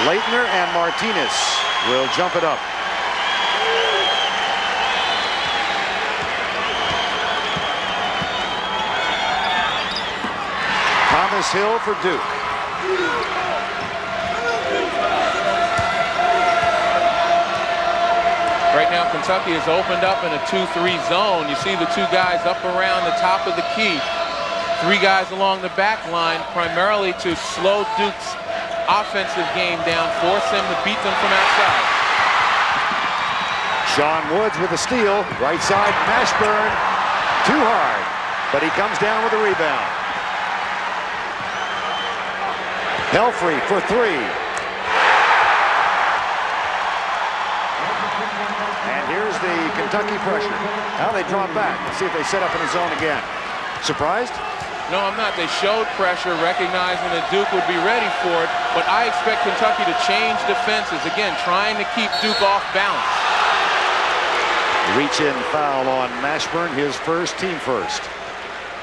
Laettner and Martinez will jump it up. Thomas Hill for Duke. Right now, Kentucky has opened up in a 2-3 zone. You see the two guys up around the top of the key. Three guys along the back line, primarily to slow Duke's offensive game down, force them to beat them from outside. Sean Woods with a steal. Right side, Mashburn. Too hard, but he comes down with a rebound. PELPHREY for three. And here's the Kentucky pressure. Now they drop back. Let's see if they set up in the zone again. Surprised? No, I'm not. They showed pressure, recognizing that Duke would be ready for it, but I expect Kentucky to change defenses. Again, trying to keep Duke off balance. Reach-in foul on Mashburn, his first, team first.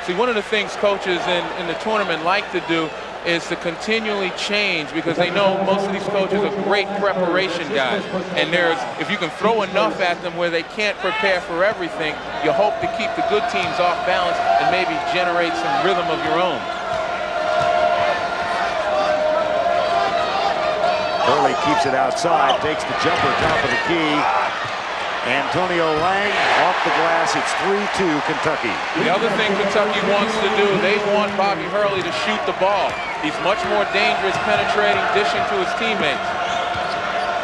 See, one of the things coaches in the tournament like to do is to continually change, because they know most of these coaches are great preparation guys. And if you can throw enough at them where they can't prepare for everything, you hope to keep the good teams off balance and maybe generate some rhythm of your own. Hurley keeps it outside, takes the jumper, top of the key. Antonio Lang off the glass. It's 3-2 Kentucky. The other thing Kentucky wants to do, they want Bobby Hurley to shoot the ball. He's much more dangerous penetrating, dishing to his teammates.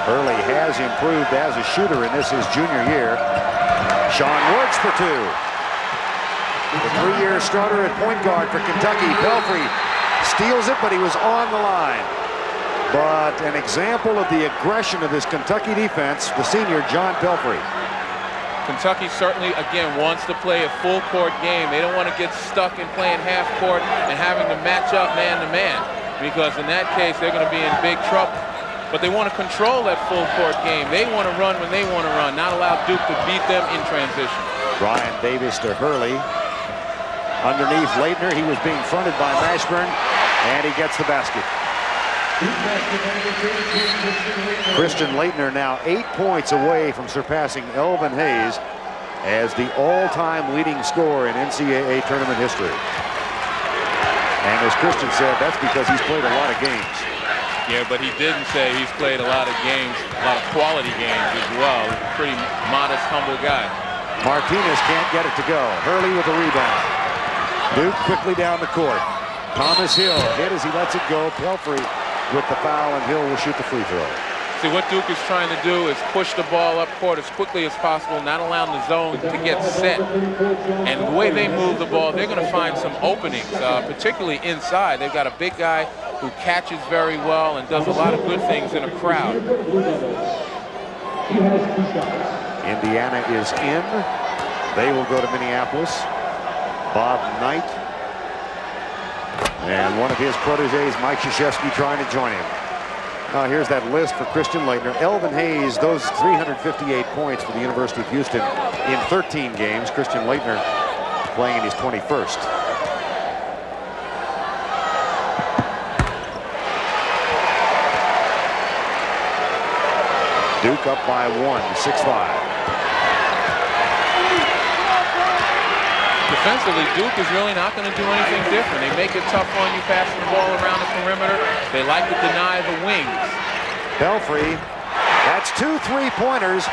Hurley has improved as a shooter in this his junior year. Sean Woods for two. The three-year starter at point guard for Kentucky. PELPHREY steals it, but he was on the line. But an example of the aggression of this Kentucky defense, the senior John PELPHREY. Kentucky certainly, again, wants to play a full-court game. They don't want to get stuck in playing half-court and having to match up man-to-man, because in that case, they're going to be in big trouble. But they want to control that full-court game. They want to run when they want to run, not allow Duke to beat them in transition. Brian Davis to Hurley. Underneath Laettner, he was being fronted by Mashburn, and he gets the basket. Christian Laettner now 8 points away from surpassing Elvin Hayes as the all-time leading scorer in NCAA tournament history. And as Christian said, that's because he's played a lot of games. Yeah, but he didn't say he's played a lot of games, a lot of quality games as well. Pretty modest, humble guy. Martinez can't get it to go. Hurley with a rebound. Duke quickly down the court. Thomas Hill hit as he lets it go. PELPHREY with the foul, and Hill will shoot the free throw. See, what Duke is trying to do is push the ball up court as quickly as possible, not allowing the zone to get set. And the way they move the ball, they're going to find some openings, particularly inside. They've got a big guy who catches very well and does a lot of good things in a crowd. Indiana is in. They will go to Minneapolis. Bob Knight and one of his proteges, Mike Krzyzewski, trying to join him. Here's that list for Christian Laettner. Elvin Hayes, those 358 points for the University of Houston in 13 games. Christian Laettner playing in his 21st. Duke up by 1, 6-5. Defensively, Duke is really not going to do anything different. They make it tough on you passing the ball around the perimeter. They like to deny the wings. PELPHREY, that's 2 3-pointers.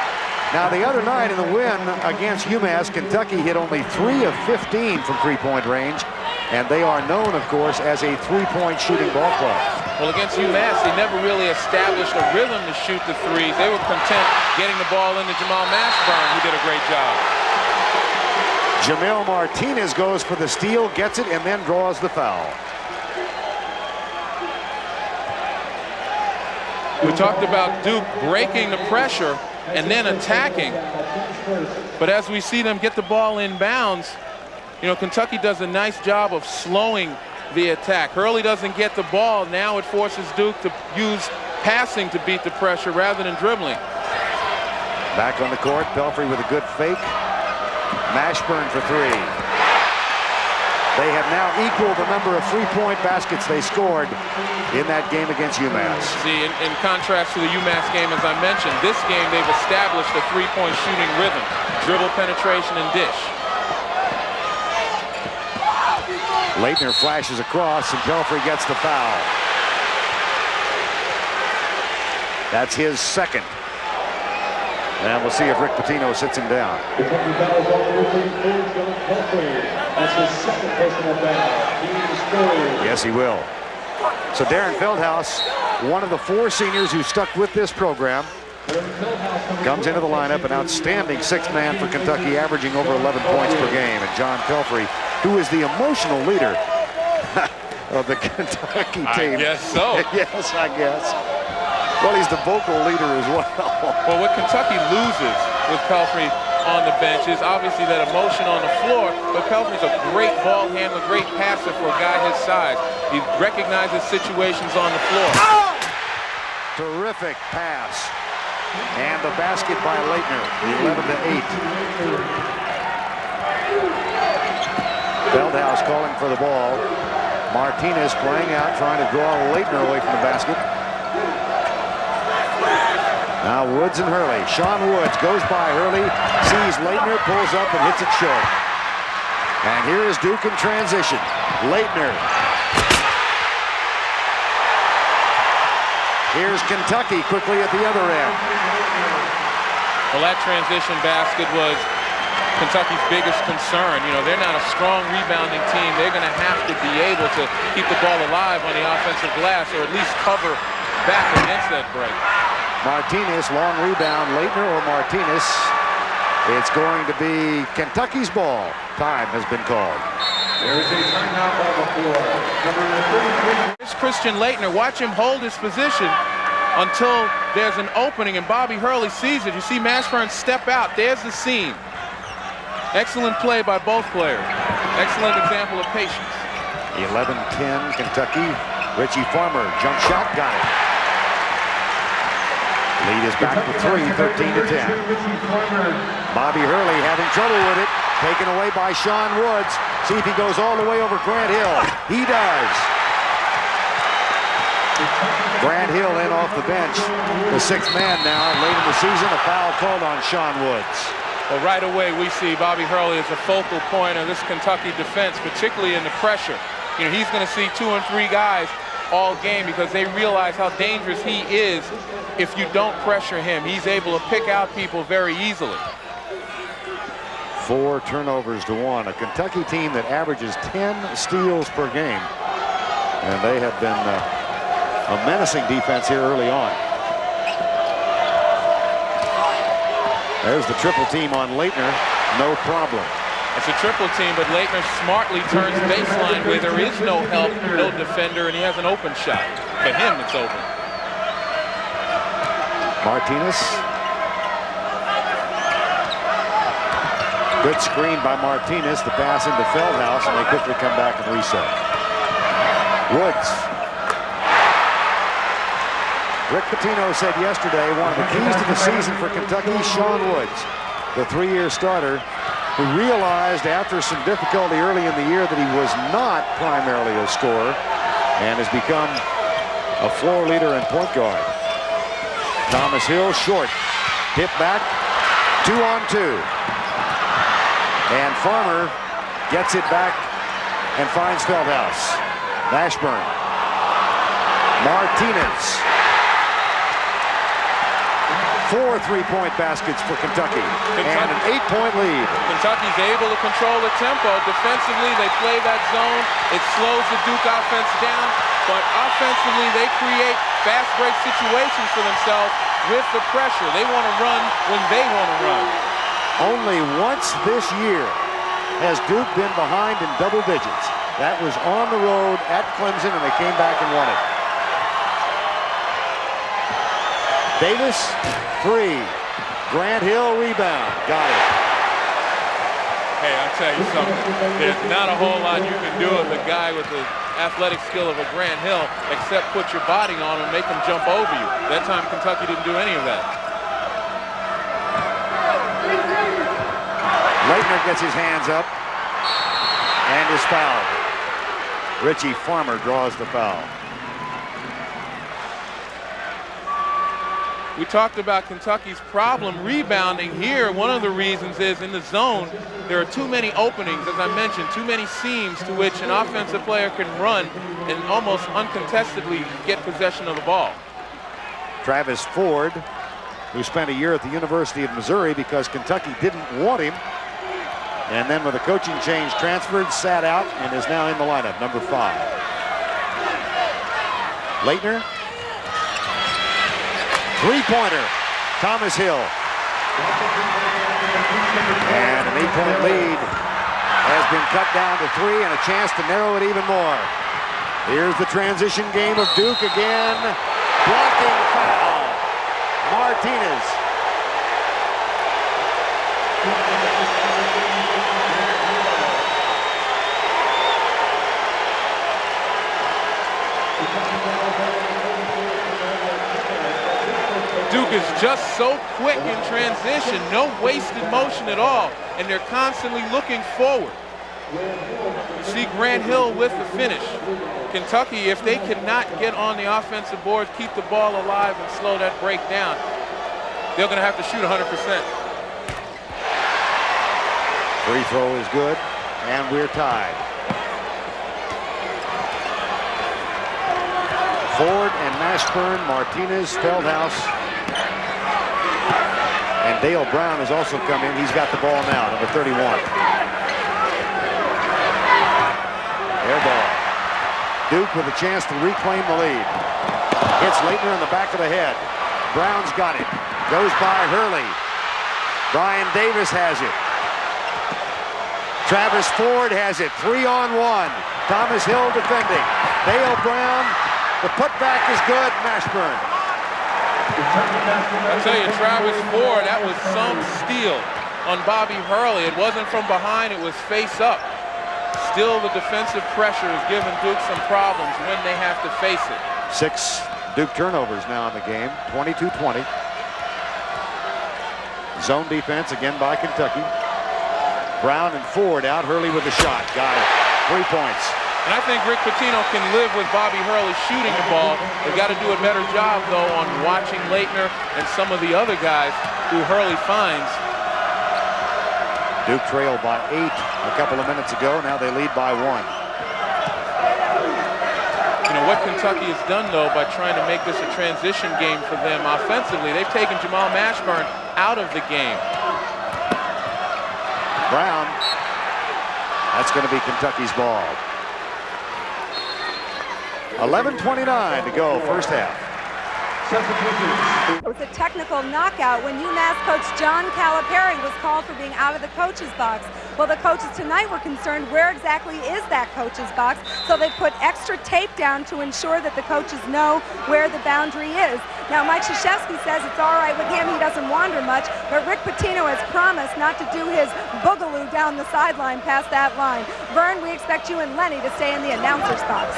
Now, the other night in the win against UMass, Kentucky hit only 3 of 15 from three-point range, and they are known, of course, as a three-point shooting ball club. Well, against UMass, they never really established a rhythm to shoot the threes. They were content getting the ball into Jamal Mashburn, who did a great job. Jamel Martinez goes for the steal, gets it, and then draws the foul. We talked about Duke breaking the pressure and then attacking. But as we see them get the ball in bounds, you know, Kentucky does a nice job of slowing the attack. Hurley doesn't get the ball. Now it forces Duke to use passing to beat the pressure rather than dribbling. Back on the court, PELPHREY with a good fake. Mashburn for three. They have now equaled the number of three-point baskets they scored in that game against UMass. See, in contrast to the UMass game, as I mentioned, this game they've established a three-point shooting rhythm. Dribble, penetration, and dish. Laettner flashes across, and PELPHREY gets the foul. That's his second. And we'll see if Rick Pitino sits him down. That's his second personal foul. Yes, he will. So Darren Feldhaus, one of the 4 seniors who stuck with this program, comes into the lineup, an outstanding sixth man for Kentucky, averaging over 11 points per game. And John PELPHREY, who is the emotional leader of the Kentucky team. I guess so. Yes, I guess. Well, he's the vocal leader as well. Well, what Kentucky loses with PELPHREY on the bench is obviously that emotion on the floor, but PELPHREY's a great ball handler, great passer for a guy his size. He recognizes situations on the floor. Terrific pass. And the basket by Laettner, 11-8. Feldhaus calling for the ball. Martinez playing out, trying to draw Laettner away from the basket. Now Woods and Hurley. Sean Woods goes by Hurley, sees Laettner, pulls up and hits it short. And here is Duke in transition. Laettner. Here's Kentucky quickly at the other end. Well, that transition basket was Kentucky's biggest concern. You know, they're not a strong rebounding team. They're going to have to be able to keep the ball alive on the offensive glass, or at least cover back against that break. Martinez, long rebound, Laettner or Martinez. It's going to be Kentucky's ball. Time has been called. There is a timeout on the floor. Number 33. It's Christian Laettner. Watch him hold his position until there's an opening and Bobby Hurley sees it. You see Mashburn step out. There's the seam. Excellent play by both players. Excellent example of patience. 11-10 Kentucky. Richie Farmer, jump shot, got it. Lead is back to 3, 13-10. Bobby Hurley having trouble with it. Taken away by Sean Woods. See if he goes all the way over Grant Hill. He does. Grant Hill in off the bench. The sixth man now. Late in the season, a foul called on Sean Woods. Well, right away we see Bobby Hurley as a focal point of this Kentucky defense, particularly in the pressure. You know, he's going to see 2 and 3 guys all game because they realize how dangerous he is. If you don't pressure him, he's able to pick out people very easily. 4 turnovers to 1. A Kentucky team that averages 10 steals per game. And they have been a menacing defense here early on. There's the triple team on Laettner. No problem. It's a triple team, but Laettner smartly turns baseline where there is no help, no defender, and he has an open shot. For him, it's open. Martinez. Good screen by Martinez. The pass into Feldhaus, and they quickly come back and reset. Woods. Rick Pitino said yesterday one of the keys to the season for Kentucky, Sean Woods, the 3-year starter, who realized after some difficulty early in the year that he was not primarily a scorer and has become a floor leader and point guard. Thomas Hill short, tip back, 2 on 2. And Farmer gets it back and finds Feldhaus. Mashburn. Martinez. 4 3-point baskets for Kentucky and an 8-point lead. Kentucky's able to control the tempo. Defensively, they play that zone. It slows the Duke offense down, but offensively, they create fast break situations for themselves with the pressure. They want to run when they want to run. Only once this year has Duke been behind in double digits. That was on the road at Clemson, and they came back and won it. Davis, 3. Grant Hill rebound. Got it. Hey, I'll tell you something. There's not a whole lot you can do with a guy with the athletic skill of a Grant Hill except put your body on him and make him jump over you. That time Kentucky didn't do any of that. Laettner gets his hands up. and is fouled. Richie Farmer draws the foul. We talked about Kentucky's problem rebounding here. One of the reasons is in the zone, there are too many openings, as I mentioned, too many seams to which an offensive player can run and almost uncontestedly get possession of the ball. Travis Ford, who spent a year at the University of Missouri because Kentucky didn't want him, and then with a coaching change transferred, sat out, and is now in the lineup, number 5. Laettner. Three-pointer, Thomas Hill. And an 8-point lead has been cut down to 3 and a chance to narrow it even more. Here's the transition game of Duke again. Blocking foul. Martinez. Duke is just so quick in transition, no wasted motion at all, and they're constantly looking forward. You see Grant Hill with the finish. Kentucky, if they cannot get on the offensive boards, keep the ball alive and slow that break down, they're going to have to shoot 100%. Free throw is good, and we're tied. Ford and Mashburn, Martinez, Feldhouse, and Dale Brown has also come in. He's got the ball now, number 31. Air ball. Duke with a chance to reclaim the lead. Hits Laettner in the back of the head. Brown's got it. Goes by Hurley. Brian Davis has it. Travis Ford has it. 3-on-1. Thomas Hill defending. Dale Brown. The putback is good. Mashburn. I tell you, Travis Ford, that was some steal on Bobby Hurley. It wasn't from behind, it was face up. Still, the defensive pressure is giving Duke some problems when they have to face it. 6 Duke turnovers now in the game, 22-20. Zone defense again by Kentucky. Brown and Ford out. Hurley with the shot. Got it. 3 points. And I think Rick Pitino can live with Bobby Hurley shooting the ball. They've got to do a better job, though, on watching Laettner and some of the other guys who Hurley finds. Duke trailed by 8 a couple of minutes ago. Now they lead by 1. You know, what Kentucky has done, though, by trying to make this a transition game for them offensively, they've taken Jamal Mashburn out of the game. Brown. That's going to be Kentucky's ball. 11:29 to go, first half. It was a technical knockout when UMass coach John Calipari was called for being out of the coach's box. Well, the coaches tonight were concerned where exactly is that coach's box, so they put extra tape down to ensure that the coaches know where the boundary is. Now, Mike Krzyzewski says it's all right with him, he doesn't wander much, but Rick Pitino has promised not to do his boogaloo down the sideline past that line. Vern, we expect you and Lenny to stay in the announcer's box.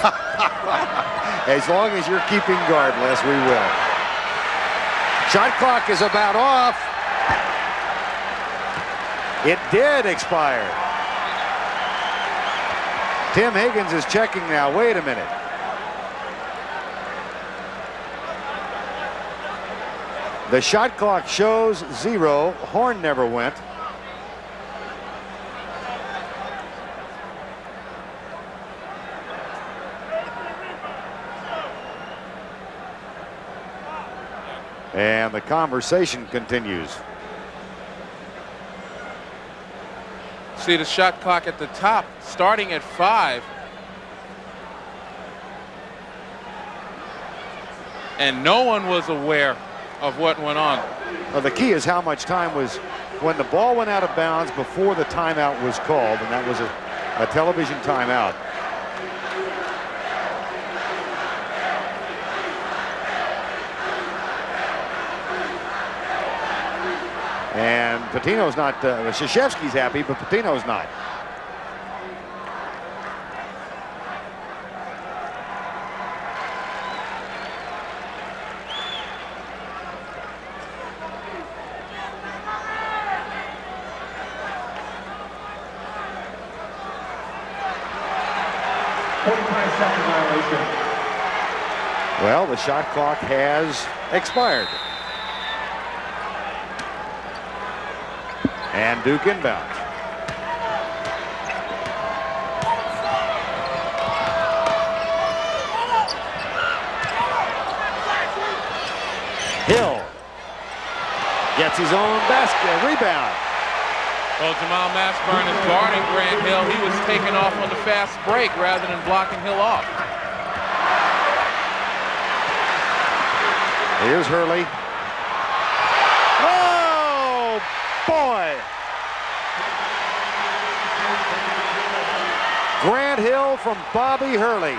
As long as you're keeping guard, Les, we will. Shot clock is about off. It did expire. Tim Higgins is checking now. Wait a minute. The shot clock shows 0. Horn never went. And the conversation continues. See the shot clock at the top, starting at 5. And no one was aware of what went on. Well, the key is how much time was when the ball went out of bounds before the timeout was called, and that was a television timeout. And Pitino's not, Krzyzewski's happy, but Pitino's not. 45-second violation. Well, the shot clock has expired. And Duke inbound. Hill gets his own basket, rebound. Well, Jamal Mashburn is guarding Grant Hill. He was taken off on the fast break rather than blocking Hill off. Here's Hurley. Oh, boy. Grant Hill from Bobby Hurley.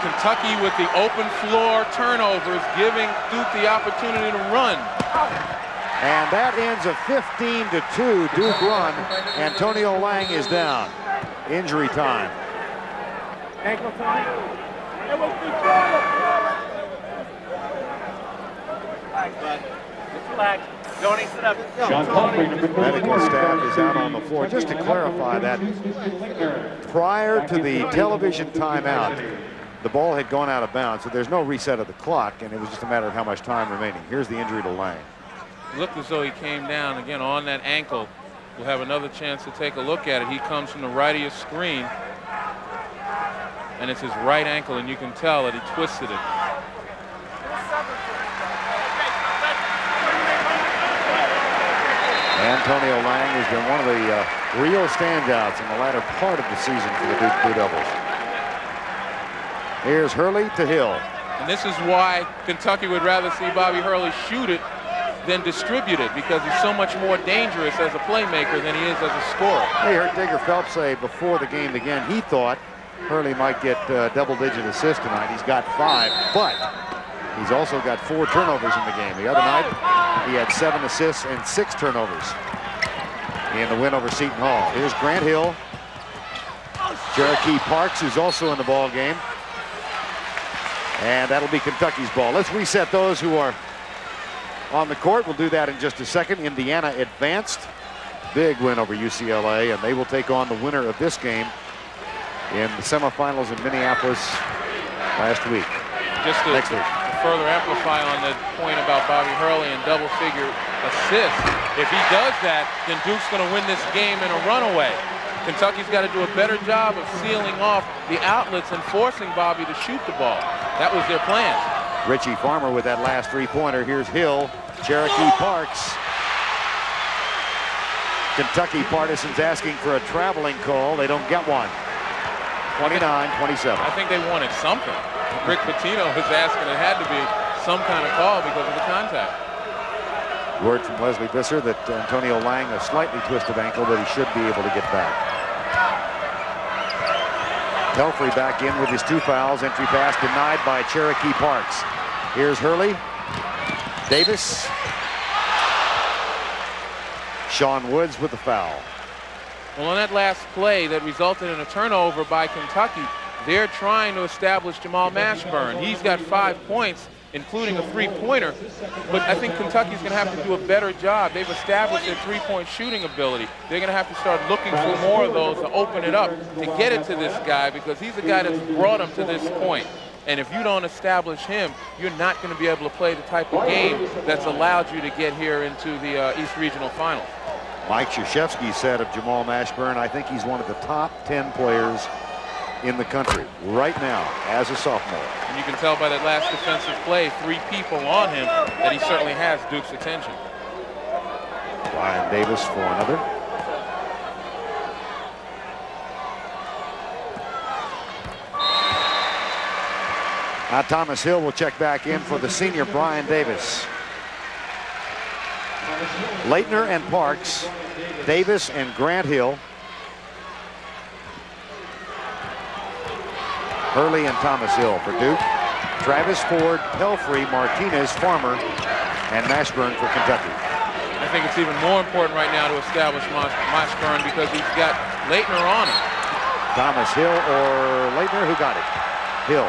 Kentucky with the open floor turnovers, giving Duke the opportunity to run. And that ends a 15-2 Duke run. Antonio Lang is down. Injury time. Ankle time. Relax. Don't sit up. Medical staff is out on the floor. Just to clarify that, prior to the television timeout, the ball had gone out of bounds, so there's no reset of the clock, and it was just a matter of how much time remaining. Here's the injury to Lang. Looked as though he came down again on that ankle. We'll have another chance to take a look at it. He comes from the right of your screen, and it's his right ankle, and you can tell that he twisted it. Antonio Lang has been one of the real standouts in the latter part of the season for the Duke Blue Devils. Here's Hurley to Hill. And this is why Kentucky would rather see Bobby Hurley shoot it than distribute it, because he's so much more dangerous as a playmaker than he is as a scorer. I heard Digger Phelps say before the game began he thought Hurley might get double-digit assists tonight. He's got 5, but he's also got 4 turnovers in the game. The other night, he had 7 assists and 6 turnovers in the win over Seton Hall. Here's Grant Hill. Cherokee Parks, who's also in the ball game. And that'll be Kentucky's ball. Let's reset those who are on the court. We'll do that in just a second. Indiana advanced. Big win over UCLA, and they will take on the winner of this game in the semifinals in Minneapolis last week. Just to further amplify on the point about Bobby Hurley and double-figure assists, if he does that, then Duke's going to win this game in a runaway. Kentucky's got to do a better job of sealing off the outlets and forcing Bobby to shoot the ball. That was their plan. Richie Farmer with that last 3-pointer. Here's Hill, Cherokee Parks. Kentucky partisans asking for a traveling call. They don't get one. 29-27. I think they wanted something. Rick Pitino was asking, it had to be some kind of call because of the contact. Word from Leslie Visser that Antonio Lang, a slightly twisted ankle, but he should be able to get back. PELPHREY back in with his 2 fouls. Entry pass denied by Cherokee Parks. Here's Hurley. Davis. Sean Woods with the foul. Well, on that last play that resulted in a turnover by Kentucky, they're trying to establish Jamal Mashburn. He's got 5 points, including a 3-pointer, but I think Kentucky's going to have to do a better job. They've established their 3-point shooting ability. They're going to have to start looking for more of those to open it up, to get it to this guy, because he's the guy that's brought them to this point. And if you don't establish him, you're not going to be able to play the type of game that's allowed you to get here into the East Regional Finals. Mike Krzyzewski said of Jamal Mashburn, I think he's one of the top 10 players in the country right now as a sophomore. And you can tell by that last defensive play, 3 people on him, that he certainly has Duke's attention. Ryan Davis for another. Now Thomas Hill will check back in for the senior Brian Davis. Laettner and Parks, Davis and Grant Hill. Hurley and Thomas Hill for Duke. Travis Ford, PELPHREY, Martinez, Farmer, and Mashburn for Kentucky. I think it's even more important right now to establish Mashburn because he's got Laettner on him. Thomas Hill or Laettner, who got it? Hill.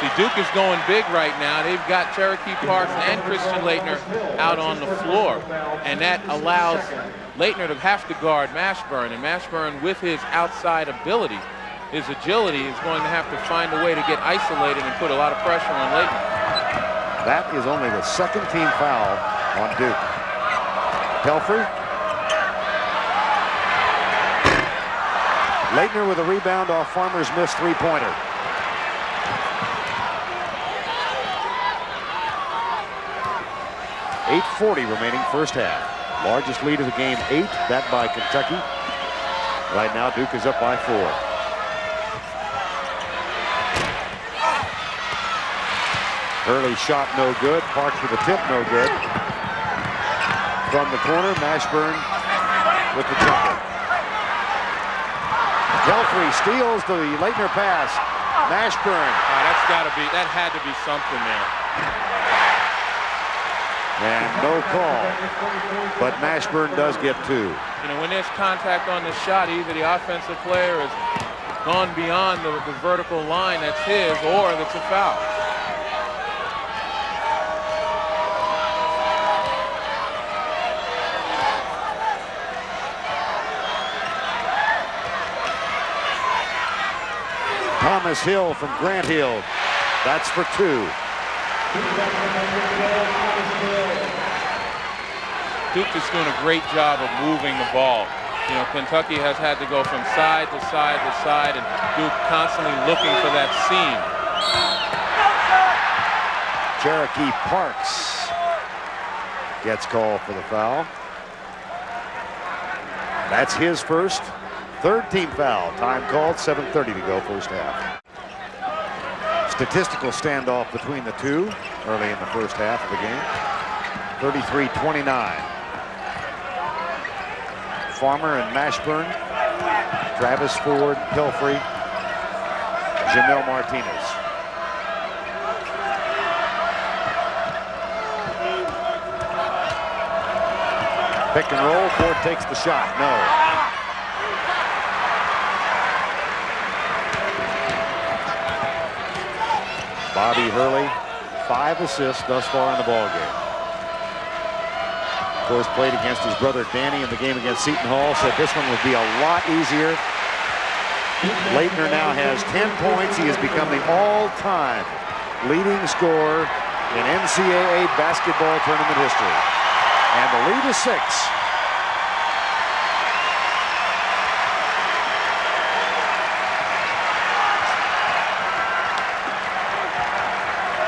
See, Duke is going big right now. They've got Cherokee Parks and Christian Laettner out on the floor, and that allows Laettner to have to guard Mashburn, and Mashburn, with his outside ability, his agility, is going to have to find a way to get isolated and put a lot of pressure on Laettner. That is only the second team foul on Duke. PELPHREY. Laettner with a rebound off Farmer's missed three-pointer. .8:40 remaining first half. Largest lead of the game, 8. That by Kentucky. Right now, Duke is up by 4. Hurley shot no good. Parks with a tip no good. From the corner, Mashburn with the jumper. PELPHREY steals the Laettner pass. Mashburn. That had to be something there. And no call, but Mashburn does get 2. You know, when there's contact on the shot, either the offensive player has gone beyond the vertical line that's his, or that's a foul. Thomas Hill from Grant Hill. That's for 2. Duke is doing a great job of moving the ball. You know, Kentucky has had to go from side to side to side, and Duke constantly looking for that seam. Cherokee Parks gets called for the foul. That's his first. Third team foul. Time called, 7:30 to go, first half. Statistical standoff between the two early in the first half of the game. 33-29. Farmer and Mashburn, Travis Ford, PELPHREY, Jamel Martinez. Pick and roll, Ford takes the shot, no. Bobby Hurley, 5 assists thus far in the ballgame. Of course, played against his brother Danny in the game against Seton Hall, said this one would be a lot easier. Laettner now has 10 points. He has become the all-time leading scorer in NCAA basketball tournament history. And the lead is 6.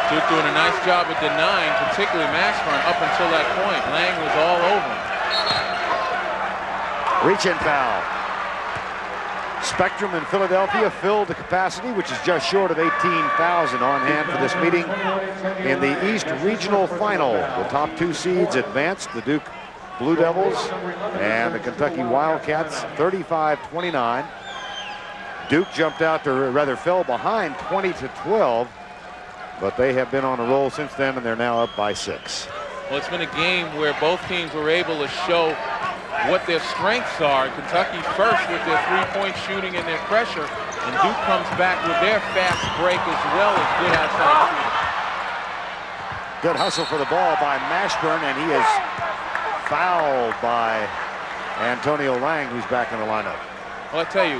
Duke doing a nice job of denying, particularly Mashburn, up until that point. Lang was all over him. Reach-in foul. Spectrum in Philadelphia filled the capacity, which is just short of 18,000 on hand for this meeting in the East Regional Final. The top 2 seeds advanced, the Duke Blue Devils and the Kentucky Wildcats, 35-29. Duke jumped out to, rather fell behind 20-12. But they have been on a roll since then, and they're now up by 6. Well, it's been a game where both teams were able to show what their strengths are. Kentucky first with their three-point shooting and their pressure, and Duke comes back with their fast break as well as good outside shooting. Good hustle for the ball by Mashburn, and he is fouled by Antonio Lang, who's back in the lineup. Well, I tell you,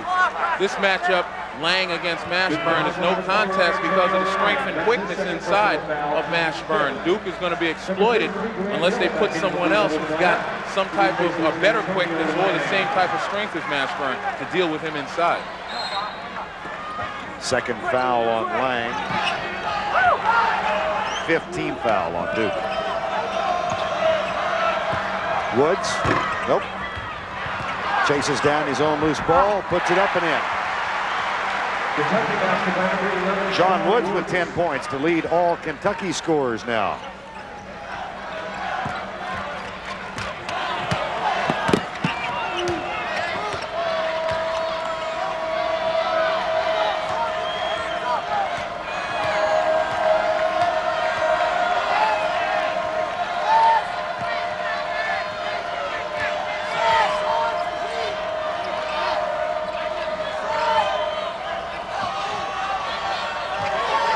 this matchup, Lang against Mashburn, is no contest because of the strength and quickness inside of Mashburn. Duke is going to be exploited unless they put someone else who's got some type of a better quickness or the same type of strength as Mashburn to deal with him inside. Second foul on Lang. 5th team foul on Duke. Woods, nope. Chases down his own loose ball, puts it up and in. Sean Woods with 10 points to lead all Kentucky scorers now.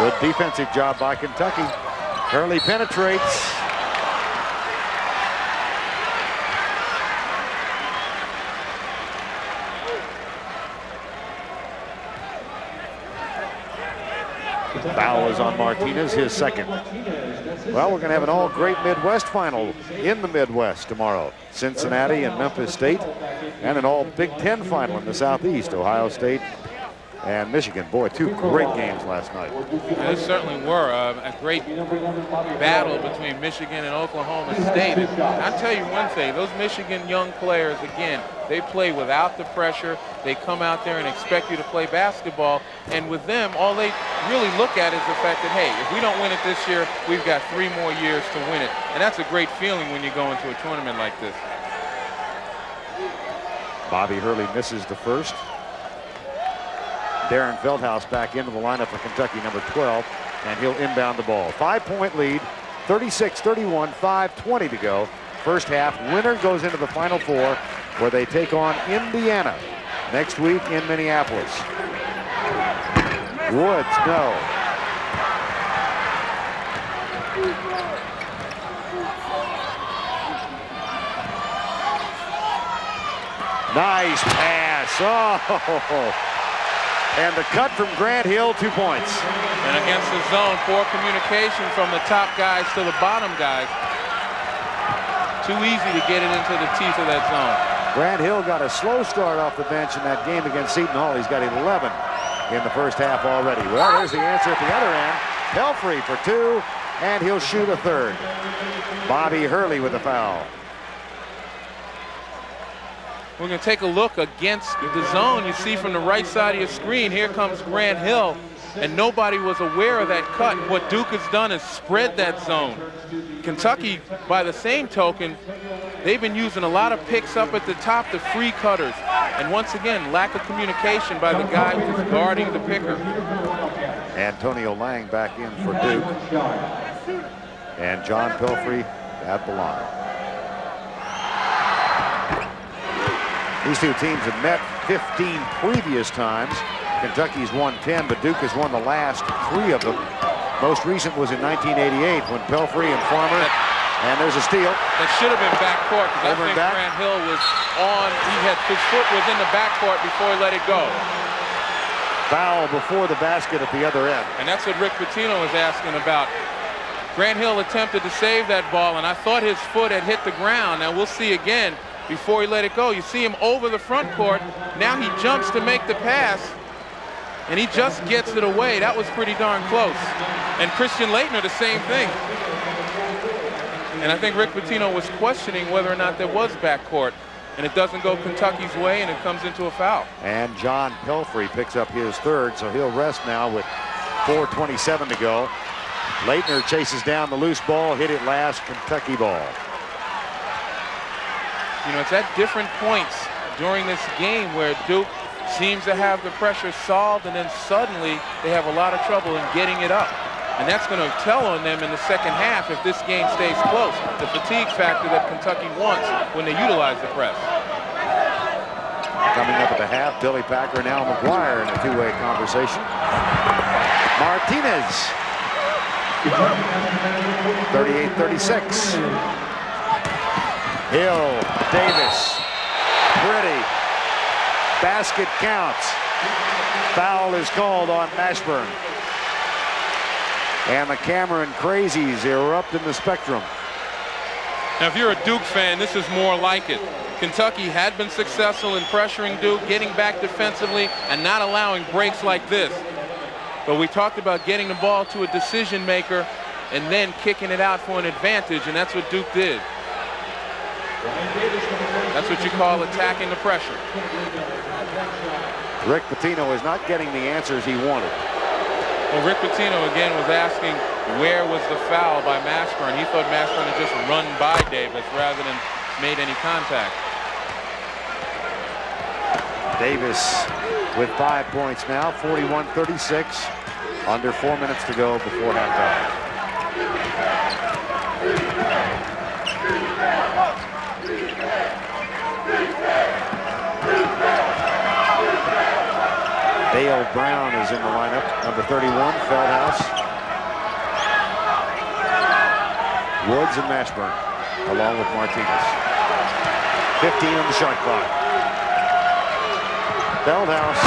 Good defensive job by Kentucky. Hurley penetrates. Foul is on Martinez, his second. Well, we're going to have an all-great Midwest final in the Midwest tomorrow. Cincinnati and Memphis State, and an all-Big Ten final in the Southeast. Ohio State and Michigan. Boy, two great games last night. They certainly were a great battle between Michigan and Oklahoma State. And I'll tell you one thing, those Michigan young players, again, they play without the pressure. They come out there and expect you to play basketball. And with them, all they really look at is the fact that, hey, if we don't win it this year, we've got 3 more years to win it. And that's a great feeling when you go into a tournament like this. Bobby Hurley misses the first. Darren Feldhaus back into the lineup for Kentucky, number 12, and he'll inbound the ball. 5-point lead, 36-31, 5:20 to go. First half. Winner goes into the Final Four, where they take on Indiana next week in Minneapolis. Woods, no. Nice pass. Oh. And the cut from Grant Hill, 2 points. And against the zone, poor communication from the top guys to the bottom guys. Too easy to get it into the teeth of that zone. Grant Hill got a slow start off the bench in that game against Seton Hall. He's got 11 in the first half already. Well, there's the answer at the other end. PELPHREY for 2, and he'll shoot a third. Bobby Hurley with a foul. We're going to take a look against the zone. You see from the right side of your screen, here comes Grant Hill, and nobody was aware of that cut. What Duke has done is spread that zone. Kentucky, by the same token, they've been using a lot of picks up at the top, the free cutters. And once again, lack of communication by the guy who's guarding the picker. Antonio Lang back in for Duke. And John PELPHREY at the line. These two teams have met 15 previous times. Kentucky's won 10, but Duke has won the last 3 of them. Most recent was in 1988 when PELPHREY and Farmer, and there's a steal. That should have been backcourt, because I think Grant Hill was on, his foot was in the backcourt before he let it go. Foul before the basket at the other end. And that's what Rick Pitino was asking about. Grant Hill attempted to save that ball, and I thought his foot had hit the ground. Now we'll see again. Before he let it go, you see him over the front court. Now he jumps to make the pass, and he just gets it away. That was pretty darn close. And Christian Laettner, the same thing. And I think Rick Pitino was questioning whether or not there was backcourt, and it doesn't go Kentucky's way, and it comes into a foul. And John PELPHREY picks up his third, so he'll rest now with 4:27 to go. Laettner chases down the loose ball, hit it last, Kentucky ball. You know, it's at different points during this game where Duke seems to have the pressure solved, and then suddenly they have a lot of trouble in getting it up. And that's going to tell on them in the second half if this game stays close. The fatigue factor that Kentucky wants when they utilize the press. Coming up at the half, Billy Packer and Al McGuire in a two-way conversation. Martinez. 38-36. Hill, Davis, pretty. Basket counts. Foul is called on Mashburn. And the Cameron crazies erupt in the Spectrum. Now, if you're a Duke fan, this is more like it. Kentucky had been successful in pressuring Duke, getting back defensively, and not allowing breaks like this. But we talked about getting the ball to a decision maker and then kicking it out for an advantage, and that's what Duke did. That's what you call attacking the pressure. Rick Pitino is not getting the answers he wanted. Well, Rick Pitino again was asking where was the foul by Mashburn. He thought Mashburn had just run by Davis rather than made any contact. Davis with 5 points now, 41-36. Under 4 minutes to go before halftime. Dale Brown is in the lineup, number 31, Feldhouse. Woods and Mashburn, along with Martinez. 15 on the shot clock. Feldhouse.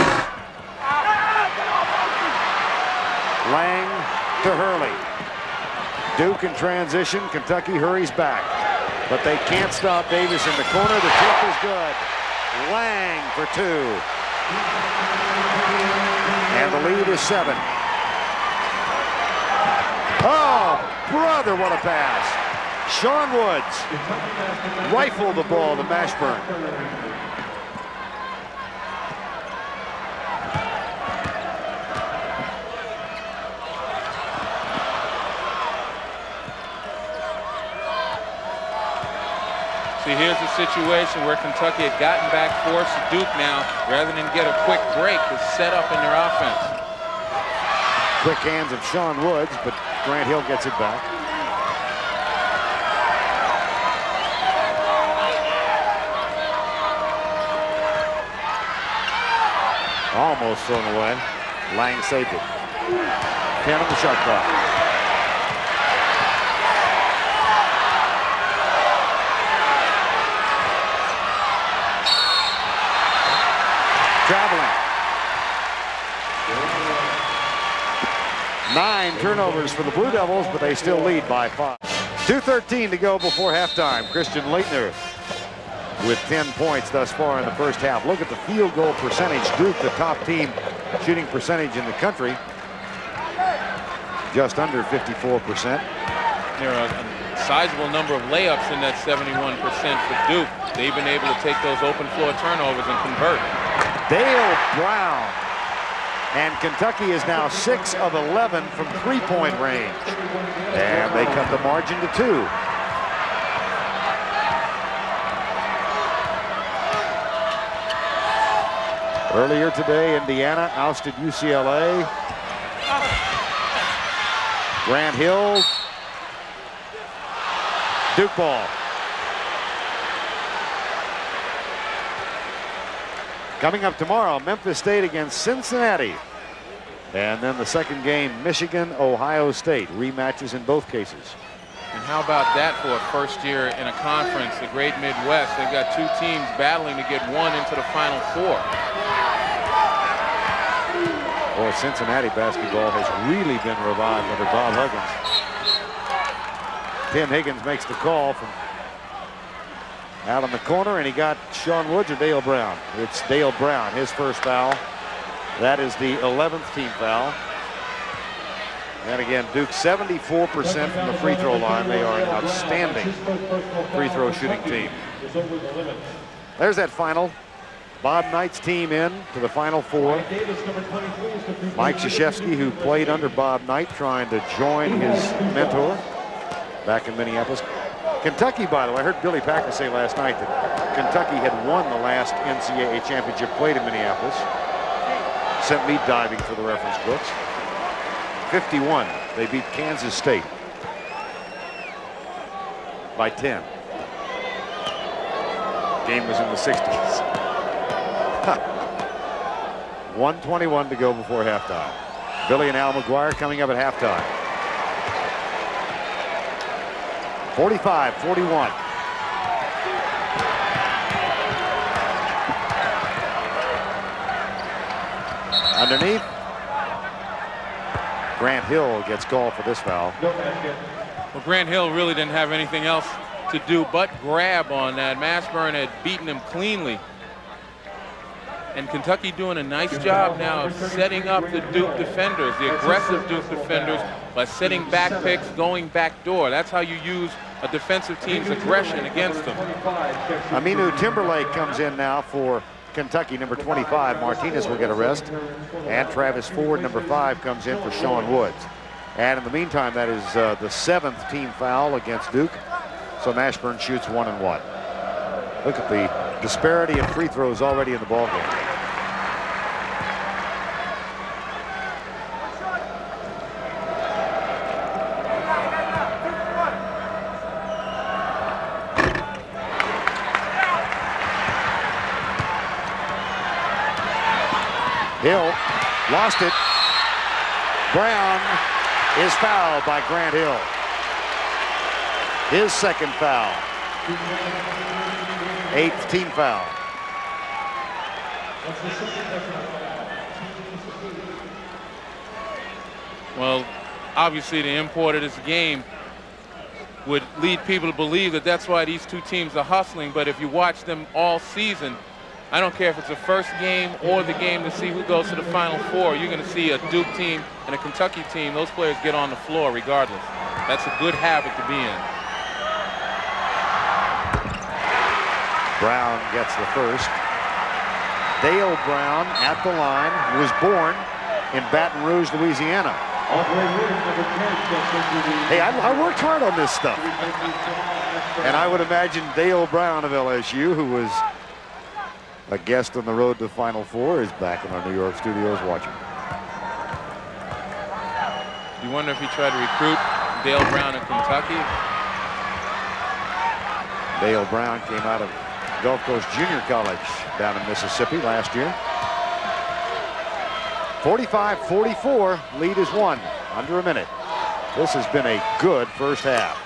Lang to Hurley. Duke in transition. Kentucky hurries back. But they can't stop Davis in the corner. The tip is good. Lang for 2. And the lead is 7. Oh, brother, what a pass. Sean Woods rifled the ball to Mashburn. See, here's the situation where Kentucky had gotten back forced to Duke now, rather than get a quick break to set up in their offense. Quick hands of Sean Woods, but Grant Hill gets it back. Almost thrown away. Lang saved it. 10 on the shot clock. Traveling. 9 turnovers for the Blue Devils, but they still lead by 5. 2:13 to go before halftime. Christian Laettner with 10 points thus far in the first half. Look at the field goal percentage. Duke, the top team shooting percentage in the country, just under 54%. There are a sizable number of layups in that 71% for Duke. They've been able to take those open floor turnovers and convert. Dale Brown. And Kentucky is now 6 of 11 from three-point range. And they cut the margin to 2. Earlier today, Indiana ousted UCLA. Grant Hill. Duke ball. Coming up tomorrow, Memphis State against Cincinnati. And then the second game, Michigan, Ohio State. Rematches in both cases. And how about that for a first year in a conference, the Great Midwest? They've got 2 teams battling to get one into the Final Four. Boy, Cincinnati basketball has really been revived under Bob Huggins. Tim Higgins makes the call from out in the corner, and he got Sean Woods or Dale Brown. It's Dale Brown, his first foul. That is the 11th team foul. And again, Duke 74% from the free throw line. They are an outstanding free throw shooting team. There's that final. Bob Knight's team in to the Final Four. Mike Krzyzewski, who played under Bob Knight, trying to join his mentor back in Minneapolis. Kentucky, by the way, I heard Billy Packer say last night that Kentucky had won the last NCAA championship played in Minneapolis. Sent me diving for the reference books. 51. They beat Kansas State by 10. Game was in the 60s. 1:21 to go before halftime. Billy and Al McGuire coming up at halftime. 45-41. Underneath. Grant Hill gets called for this foul. Well, Grant Hill really didn't have anything else to do but grab on that. Mashburn had beaten him cleanly. And Kentucky doing a nice job now of setting up the Duke defenders, the aggressive Duke defenders, by setting back picks, going back door. That's how you use a defensive team's aggression against them. Aminu Timberlake comes in now for Kentucky, number 25. Martinez will get a rest. And Travis Ford, number 5, comes in for Sean Woods. And in the meantime, that is the 7th team foul against Duke. So Mashburn shoots 1 and 1. Look at the disparity in free throws already in the ballgame. Hill Lost it. Brown is fouled by Grant Hill. His second foul. 8th team foul. Well, obviously the import of this game would lead people to believe that that's why these two teams are hustling. But if you watch them all season, I don't care if it's the first game or the game to see who goes to the Final Four, you're going to see a Duke team and a Kentucky team. Those players get on the floor regardless. That's a good habit to be in. Brown gets the first. Dale Brown at the line, who was born in Baton Rouge, Louisiana. Hey, I worked hard on this stuff. And I would imagine Dale Brown of LSU, who was a guest on the road to Final Four, is back in our New York studios watching. You wonder if he tried to recruit Dale Brown in Kentucky? Dale Brown came out of Gulf Coast Junior College down in Mississippi last year. 45-44, lead is 1, under a minute. This has been a good first half.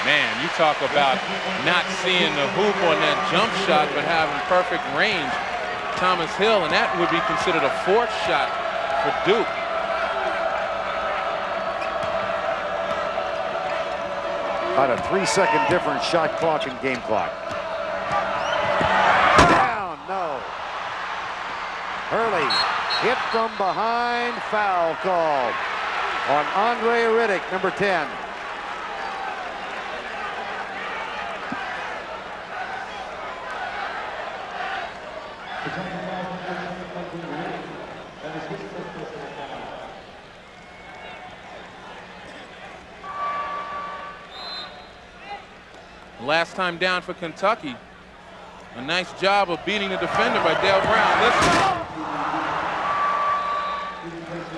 Man, you talk about not seeing the hoop on that jump shot, but having perfect range. Thomas Hill, and that would be considered a 4th shot for Duke. About a 3-second difference shot clock and game clock. Down, no. Hurley hit from behind, foul called on Andre Riddick, number 10. Last time down for Kentucky. A nice job of beating the defender by Dale Brown. Listen.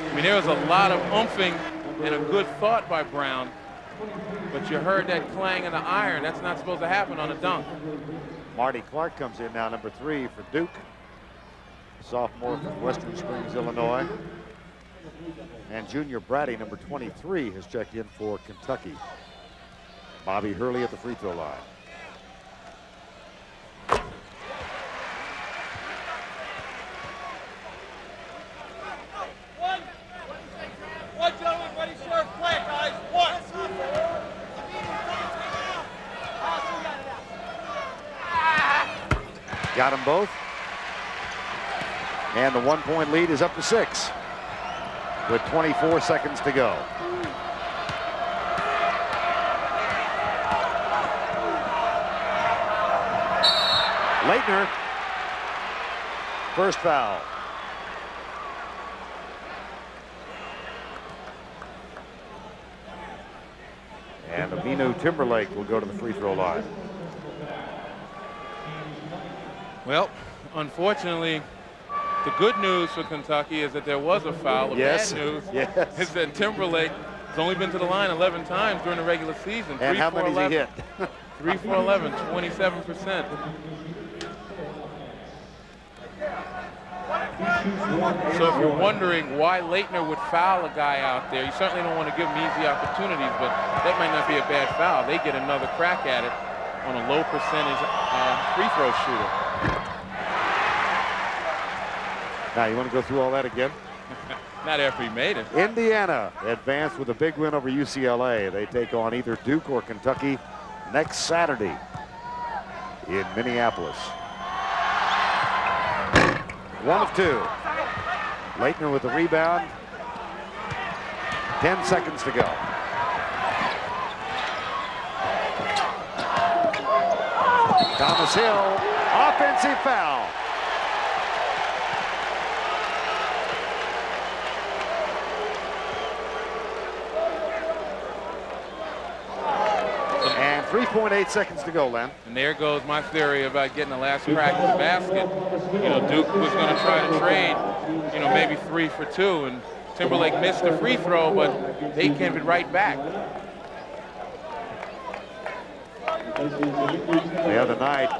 I mean, there was a lot of umphing and a good thought by Brown, but you heard that clang in the iron. That's not supposed to happen on a dunk. Marty Clark comes in now, number 3 for Duke. Sophomore from Western Springs, Illinois. And junior Brady, number 23, has checked in for Kentucky. Bobby Hurley at the free throw line. One gentleman, ready, serve, play, guys. One. Got them both. And the 1-point lead is up to 6 with 24 seconds to go. Laettner, first foul. And Aminu Timberlake will go to the free throw line. Well, unfortunately, the good news for Kentucky is that there was a foul. The Yes. bad news Yes. is that Timberlake has only been to the line 11 times during the regular season. And how many did he hit? 3 for 11, 27%. So if you're wondering why Laettner would foul a guy out there, you certainly don't want to give him easy opportunities, but that might not be a bad foul. They get another crack at it on a low percentage free throw shooter. Now, you want to go through all that again? Not after he made it. Indiana advanced with a big win over UCLA. They take on either Duke or Kentucky next Saturday in Minneapolis. 1 of 2. Laettner with the rebound. 10 seconds to go. Thomas Hill, offensive foul. And 3.8 seconds to go, Len. And there goes my theory about getting the last crack at the basket. You know, Duke was going to try to trade, you know, maybe 3 for 2, and Timberlake missed the free throw, but they came it right back. The other night,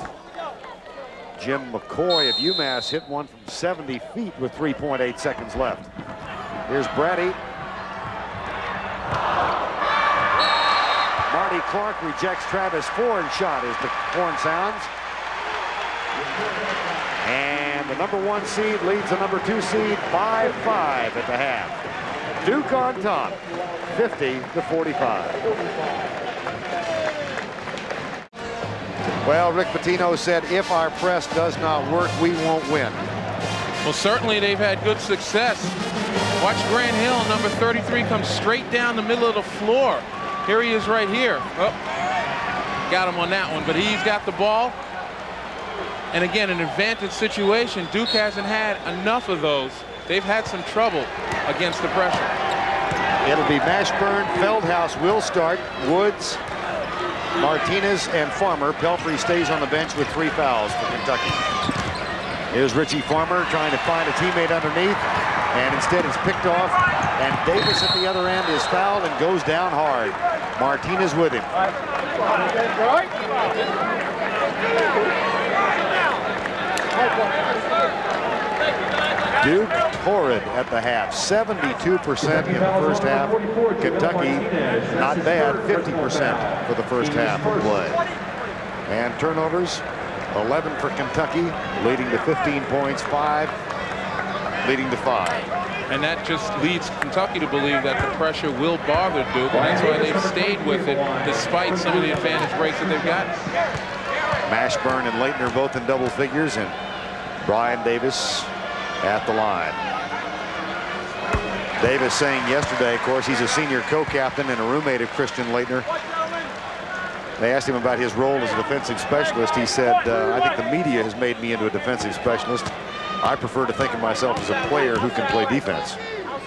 Jim McCoy of UMass hit one from 70 feet with 3.8 seconds left. Here's Brady. Marty Clark rejects Travis Ford's shot as the horn sounds. And the #1 seed leads the #2 seed 5-5 at the half. Duke on top, 50-45. Well, Rick Pitino said, if our press does not work, we won't win. Well, certainly they've had good success. Watch Grant Hill, number 33, come straight down the middle of the floor. Here he is right here. Oh, got him on that one, but he's got the ball. And again, an advantage situation. Duke hasn't had enough of those. They've had some trouble against the pressure. It'll be Mashburn. Feldhaus will start. Woods, Martinez, and Farmer. Pelphrey stays on the bench with 3 fouls for Kentucky. Here's Richie Farmer trying to find a teammate underneath, and instead it's picked off. And Davis at the other end is fouled and goes down hard. Martinez with him. Duke torrid at the half, 72% in the first half. Kentucky, not bad, 50% for the first half of play. And turnovers, 11 for Kentucky, leading to 15 points, 5 leading to 5. And that just leads Kentucky to believe that the pressure will bother Duke, and that's why they've stayed with it despite some of the advantage breaks that they've gotten. Mashburn and Laettner both in double figures, and Brian Davis at the line. Davis saying yesterday, of course, he's a senior co-captain and a roommate of Christian Laettner. They asked him about his role as a defensive specialist. He said, I think the media has made me into a defensive specialist. I prefer to think of myself as a player who can play defense.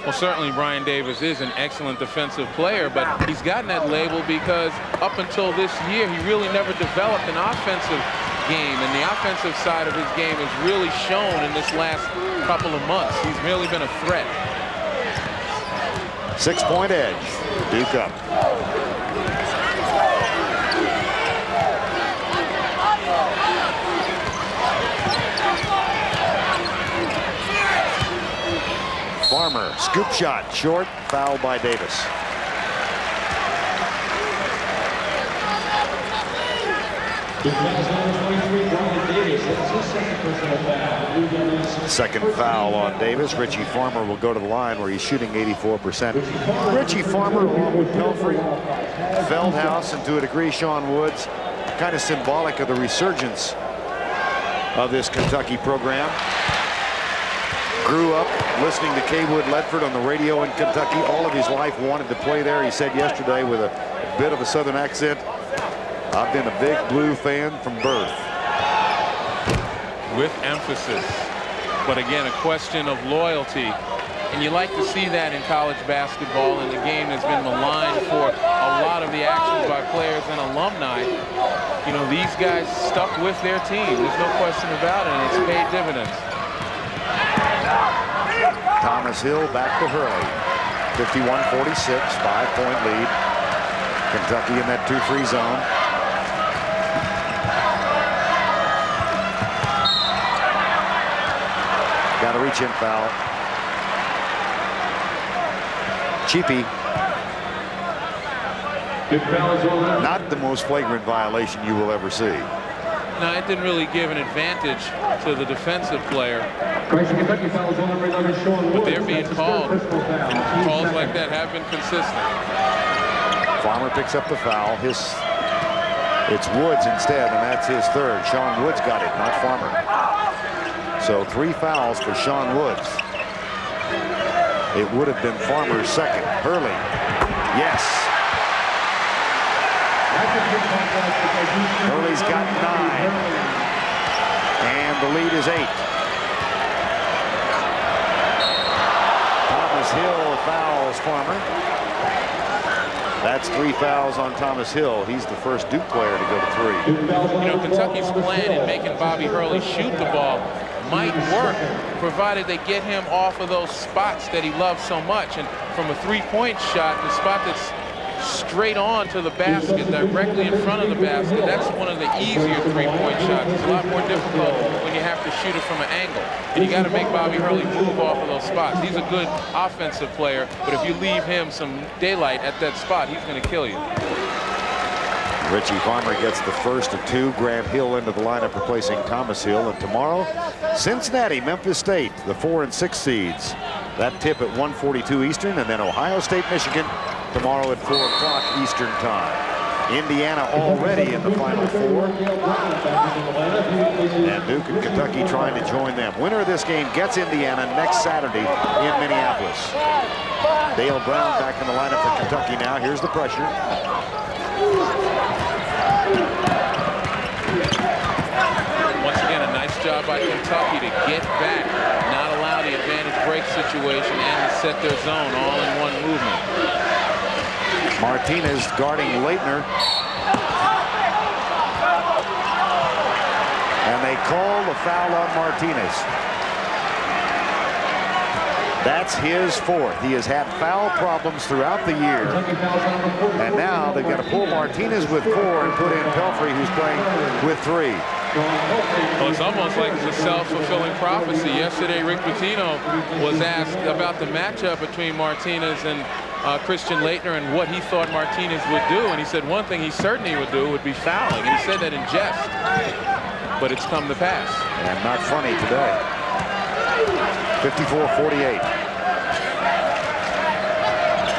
Well, certainly Brian Davis is an excellent defensive player, but he's gotten that label because up until this year, he really never developed an offensive game, and the offensive side of his game has really shown in this last couple of months. He's really been a threat. 6-point edge. Duke up. Farmer, scoop shot, short, foul by Davis. Second foul on Davis. Richie Farmer will go to the line where he's shooting 84%. Richie Farmer along with Pelphrey, Feldhaus, and to a degree Sean Woods, kind of symbolic of the resurgence of this Kentucky program. Grew up listening to Kaywood Ledford on the radio in Kentucky. All of his life wanted to play there. He said yesterday with a bit of a southern accent, I've been a big blue fan from birth. With emphasis. But again, a question of loyalty. And you like to see that in college basketball, and the game has been maligned for a lot of the actions by players and alumni. You know, these guys stuck with their team. There's no question about it, and it's paid dividends. Thomas Hill back to Hurley. 51-46, 5-point lead. Kentucky in that 2-3 zone. Got a reach-in foul. Cheapy. Not the most flagrant violation you will ever see. No, it didn't really give an advantage to the defensive player. But they're being called, and calls like that have been consistent. Farmer picks up the foul. It's Woods instead, and that's his third. Sean Woods got it, not Farmer. So 3 fouls for Sean Woods. It would have been Farmer's second. Hurley, yes. Hurley's got 9, and the lead is 8. Thomas Hill fouls Farmer. That's 3 fouls on Thomas Hill. He's the first Duke player to go to 3. You know, Kentucky's plan in making Bobby Hurley shoot the ball might work, provided they get him off of those spots that he loves so much. And from a 3-point shot, the spot that's straight on to the basket, directly in front of the basket. That's one of the easier three-point shots. It's a lot more difficult when you have to shoot it from an angle. And you got to make Bobby Hurley move off of those spots. He's a good offensive player, but if you leave him some daylight at that spot, he's going to kill you. Richie Farmer gets the first of two. Grant Hill into the lineup replacing Thomas Hill. And tomorrow, Cincinnati, Memphis State, the 4 and 6 seeds. That tip at 1:42 Eastern, and then Ohio State, Michigan tomorrow at 4 o'clock Eastern time. Indiana already in the Final Four. And Duke and Kentucky trying to join them. Winner of this game gets Indiana next Saturday in Minneapolis. Dale Brown back in the lineup for Kentucky now. Here's the pressure. Once again, a nice job by Kentucky to get back, not allow the advantage break situation, and to set their zone all in one movement. Martinez guarding Laettner. And they call the foul on Martinez. That's his fourth. He has had foul problems throughout the year. And now they've got to pull Martinez with 4 and put in Pelphrey, who's playing with 3. Well, it's almost like it's a self-fulfilling prophecy. Yesterday, Rick Pitino was asked about the matchup between Martinez and Christian Laettner and what he thought Martinez would do. And he said one thing he certainly would do would be fouling. And he said that in jest. But it's come to pass. And not funny today. 54-48.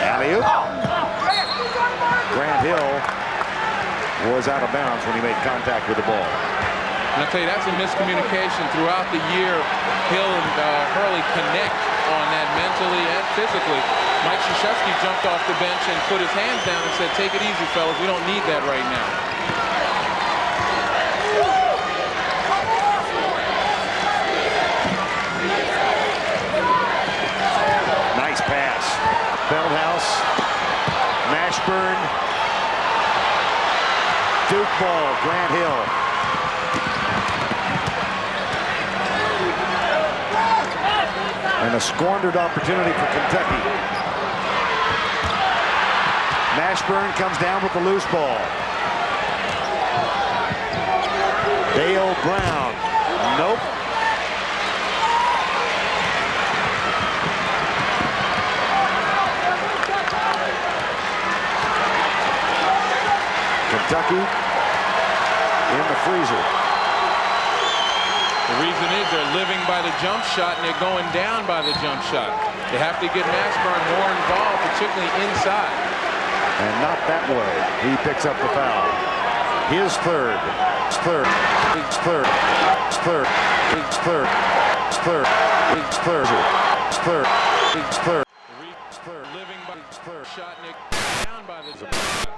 Alley-oop. Grant Hill was out of bounds when he made contact with the ball. And I'll tell you, that's a miscommunication throughout the year. Hill and Hurley connect on that mentally and physically. Mike Krzyzewski jumped off the bench and put his hands down and said, take it easy, fellas. We don't need that right now. Nice pass. Feldhouse. Mashburn. Duke ball. Grant Hill. And a squandered opportunity for Kentucky. Mashburn comes down with the loose ball. Dale Brown. Nope. Kentucky in the freezer. The reason is they're living by the jump shot and they're going down by the jump shot. They have to get Mashburn more involved, particularly inside. And not that way. He picks up the foul. His third. It's third. It's third. It's third. It's third. It's third. It's third. It's third. It's third. It's third. Living by the third shot and they're down by the jump shot.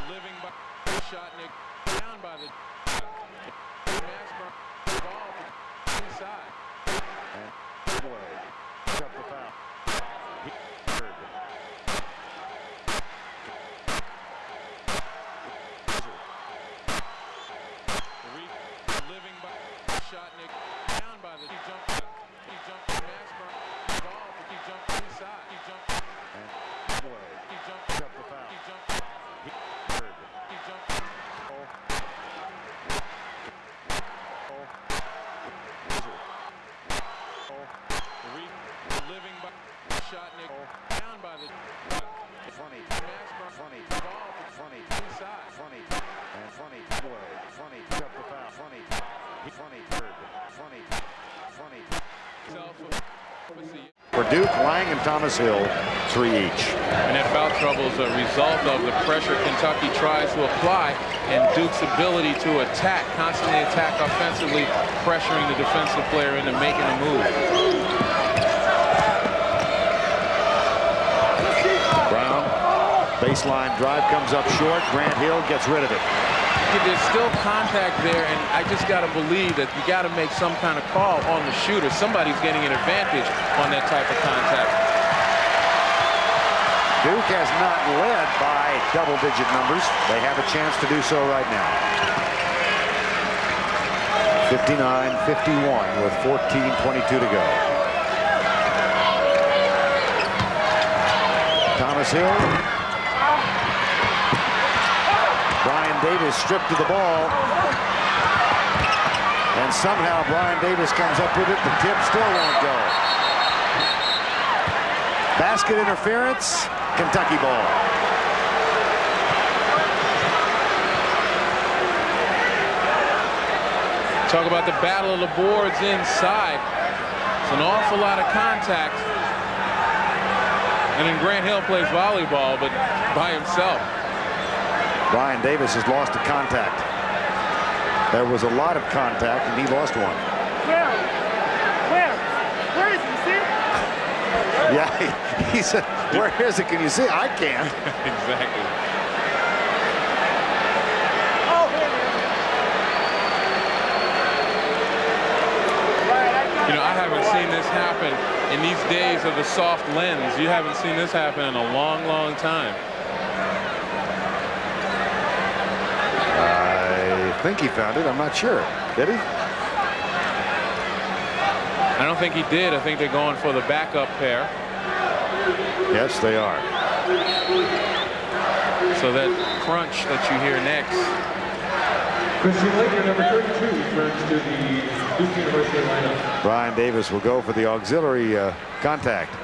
Living by shot, Nick. Down by the ball inside. And away. Cut the foul. Living by shot, Nick. Down by the he jumped Mashburn ball. He jumped inside. He jumped and away. He jumped. Cut the foul. He jumped. He jumped. Living by shot, Nick. Down by the funny. Mashburn Funny. ball. Funny. Inside. Funny. And funny. Away. Funny. Cut the foul. Funny. Funny. Third. Funny. Funny. For Duke, Lang and Thomas Hill, 3 each. And that foul trouble is a result of the pressure Kentucky tries to apply and Duke's ability to attack, constantly attack offensively, pressuring the defensive player into making a move. Brown, baseline drive comes up short. Grant Hill gets rid of it. There's still contact there, and I just got to believe that you got to make some kind of call on the shooter. Somebody's getting an advantage on that type of contact. Duke has not led by double-digit numbers. They have a chance to do so right now. 59-51 with 14:22 to go. Thomas Hill. Brian Davis stripped to the ball. And somehow Brian Davis comes up with it. The tip still won't go. Basket interference. Kentucky ball. Talk about the battle of the boards inside. It's an awful lot of contact. And then Grant Hill plays volleyball, but by himself. Brian Davis has lost a contact. There was a lot of contact, and he lost one. Where is he? See? Yeah, he said, where is it? Can you see? I can't. Exactly. Oh, here You know, I haven't seen this happen in these days of the soft lens. You haven't seen this happen in a long, long time. I think he found it. I'm not sure. Did he? I don't think he did. I think they're going for the backup pair. Yes, they are. So that crunch that you hear next. Christian Laettner, number 32, returns to the Duke University lineup. Brian Davis will go for the auxiliary contact.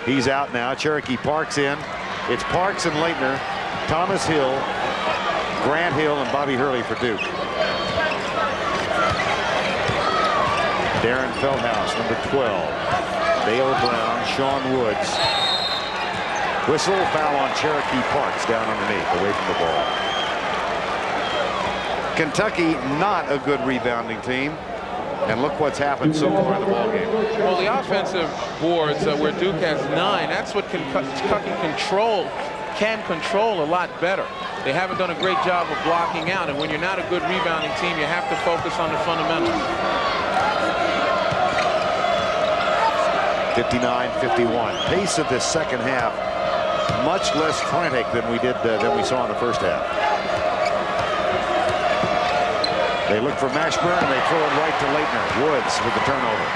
He's out now. Cherokee Parks in. It's Parks and Laettner, Thomas Hill, Grant Hill, and Bobby Hurley for Duke. Darren Feldhouse, number 12. Dale Brown, Sean Woods. Whistle, foul on Cherokee Parks down underneath, away from the ball. Kentucky, not a good rebounding team. And look what's happened so far in the ballgame. Well, the offensive boards where Duke has 9, that's what Kentucky can control a lot better. They haven't done a great job of blocking out, and when you're not a good rebounding team, you have to focus on the fundamentals. 59-51. Pace of this second half much less frantic than we saw in the first half. They look for Mashburn and they throw it right to Laettner. Woods with the turnover.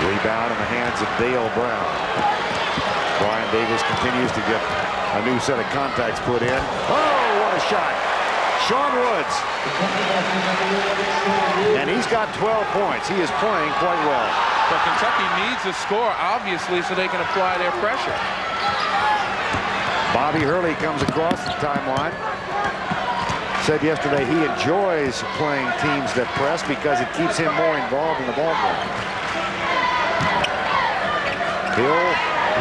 Rebound in the hands of Dale Brown. Brian Davis continues to get a new set of contacts put in. Oh, what a shot. Sean Woods. And he's got 12 points. He is playing quite well. But Kentucky needs a score, obviously, so they can apply their pressure. Bobby Hurley comes across the timeline. Said yesterday he enjoys playing teams that press because it keeps him more involved in the ballgame. Hill,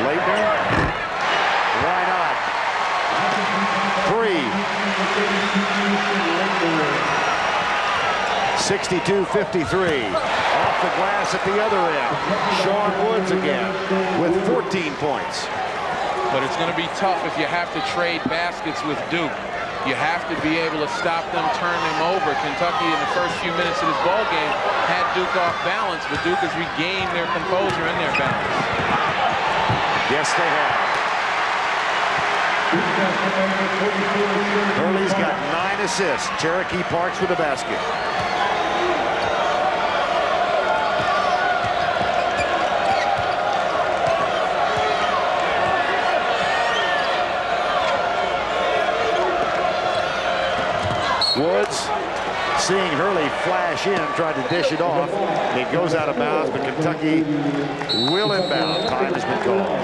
Laettner. Why not? 3. 62-53. Off the glass at the other end. Sean Woods again with 14 points. But it's going to be tough if you have to trade baskets with Duke. You have to be able to stop them, turn them over. Kentucky in the first few minutes of this ball game had Duke off balance, but Duke has regained their composure and their balance. Yes, they have. Hurley's got 9 assists. Cherokee Parks with a basket. Woods, seeing Hurley flash in, tried to dish it off. It goes out of bounds, but Kentucky will inbound. Time has been called.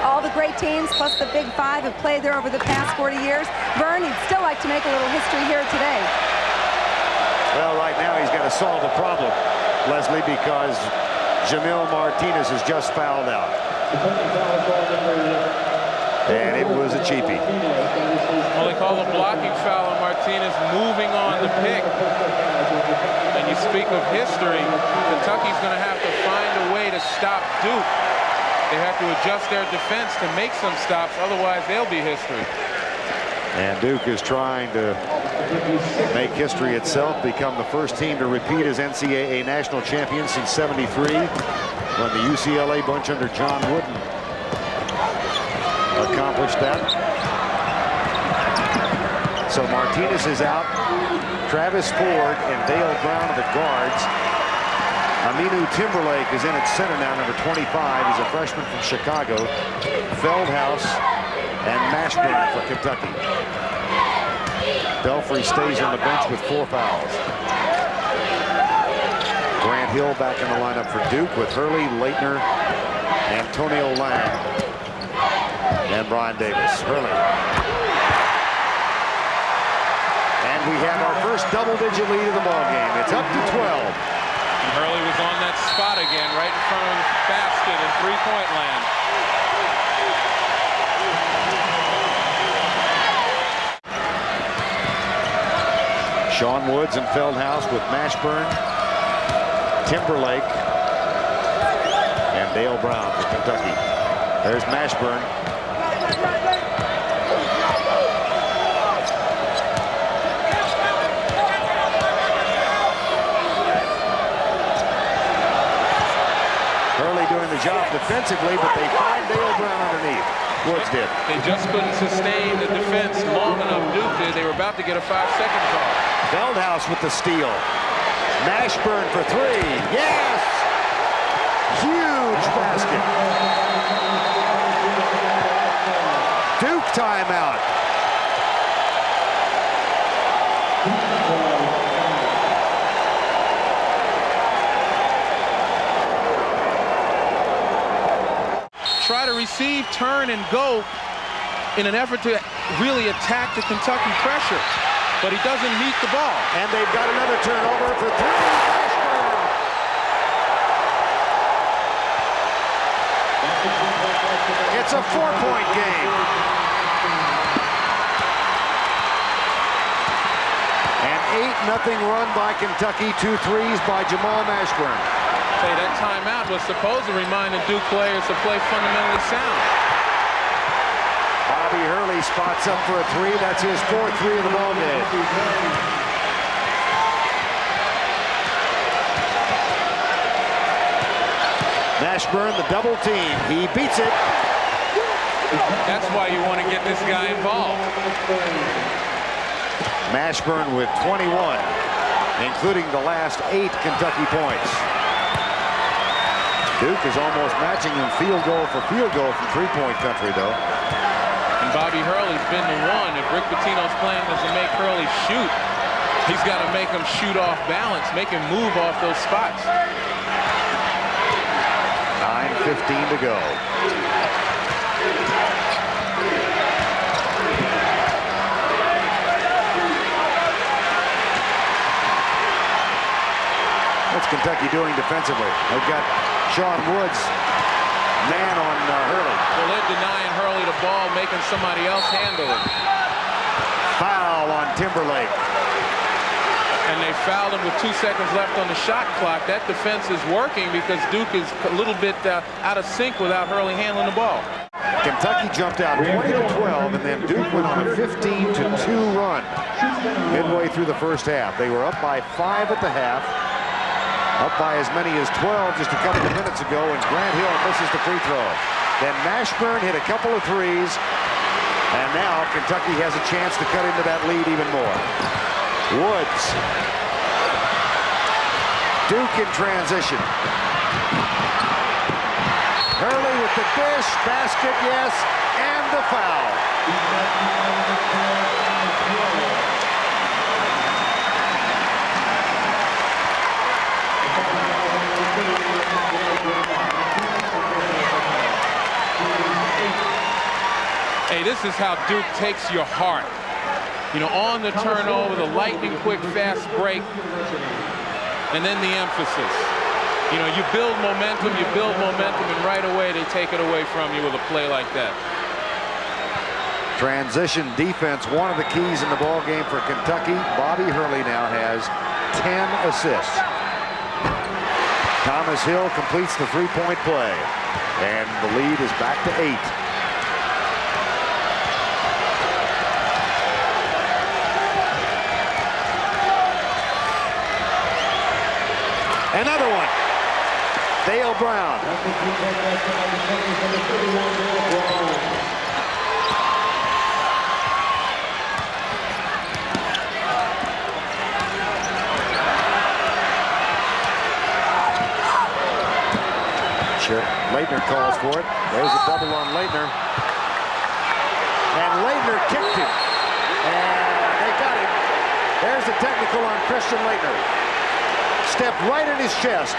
All the great teams, plus the Big Five, have played there over the past 40 years. Vern, he'd still like to make a little history here today. Well, right now he's got to solve a problem, Leslie, because Jamil Martinez has just fouled out. And it was a cheapie. Well, they call a blocking foul on Martinez moving on the pick. And you speak of history, Kentucky's going to have to find a way to stop Duke. They have to adjust their defense to make some stops, otherwise they'll be history. And Duke is trying to make history itself, become the first team to repeat as NCAA national champion since '73, when the UCLA bunch under John Wooden accomplished that. So Martinez is out. Travis Ford and Dale Brown are the guards. Aminu Timberlake is in at center now, number 25. He's a freshman from Chicago. Feldhaus and Mashburn for Kentucky. PELPHREY stays on the bench with 4 fouls. Grant Hill back in the lineup for Duke with Hurley, Laettner, Antonio Lang, and Brian Davis. Hurley. And we have our first double-digit lead of the ball game. It's up to 12. And Hurley was on that spot again, right in front of the basket in three-point land. Sean Woods and Feldhaus with Mashburn, Timberlake, and Dale Brown for Kentucky. There's Mashburn. Hurley doing the job defensively, but they find Dale Brown underneath. Woods did. They just couldn't sustain the defense long enough. Duke did. They were about to get a 5-second call. Feldhaus with the steal. Mashburn for 3. Yes! Huge basket. Duke timeout. Try to receive, turn, and go in an effort to really attack the Kentucky pressure. But he doesn't meet the ball. And they've got another turnover for 3. It's a 4-point game. An 8-0 run by Kentucky. 2 threes by Jamal Mashburn. Say that timeout was supposed to remind the Duke players to play fundamentally sound. Bobby Hurley spots up for a 3. That's his 4th 3 of the ball game. Mashburn, the double team. He beats it. That's why you want to get this guy involved. Mashburn with 21, including the last 8 Kentucky points. Duke is almost matching him field goal for field goal from three-point country, though. And Bobby Hurley's been the one. If Rick Pitino's plan is to make Hurley shoot, he's got to make him shoot off balance, make him move off those spots. 9:15 to go. What's Kentucky doing defensively? They've got Sean Woods Man on Hurley. Well, they're denying Hurley the ball, making somebody else handle it. Foul on Timberlake. And they fouled him with 2 seconds left on the shot clock. That defense is working because Duke is a little bit out of sync without Hurley handling the ball. Kentucky jumped out 20-12, and then Duke went on a 15-2 run midway through the first half. They were up by 5 at the half, up by as many as 12 just a couple of minutes ago, and Grant Hill misses the free throw. Then Mashburn hit a couple of threes, and now Kentucky has a chance to cut into that lead even more. Woods. Duke in transition. Hurley with the dish, basket, yes, and the foul. Hey, this is how Duke takes your heart. You know, on the turnover, the lightning quick, fast break, and then the emphasis. You know, you build momentum, and right away they take it away from you with a play like that. Transition defense, one of the keys in the ball game for Kentucky. Bobby Hurley now has 10 assists. Thomas Hill completes the three-point play, and the lead is back to 8. Another one. Dale Brown. Laettner calls for it. There's a double on Laettner. And Laettner kicked him. And they got him. There's a technical on Christian Laettner. Stepped right in his chest.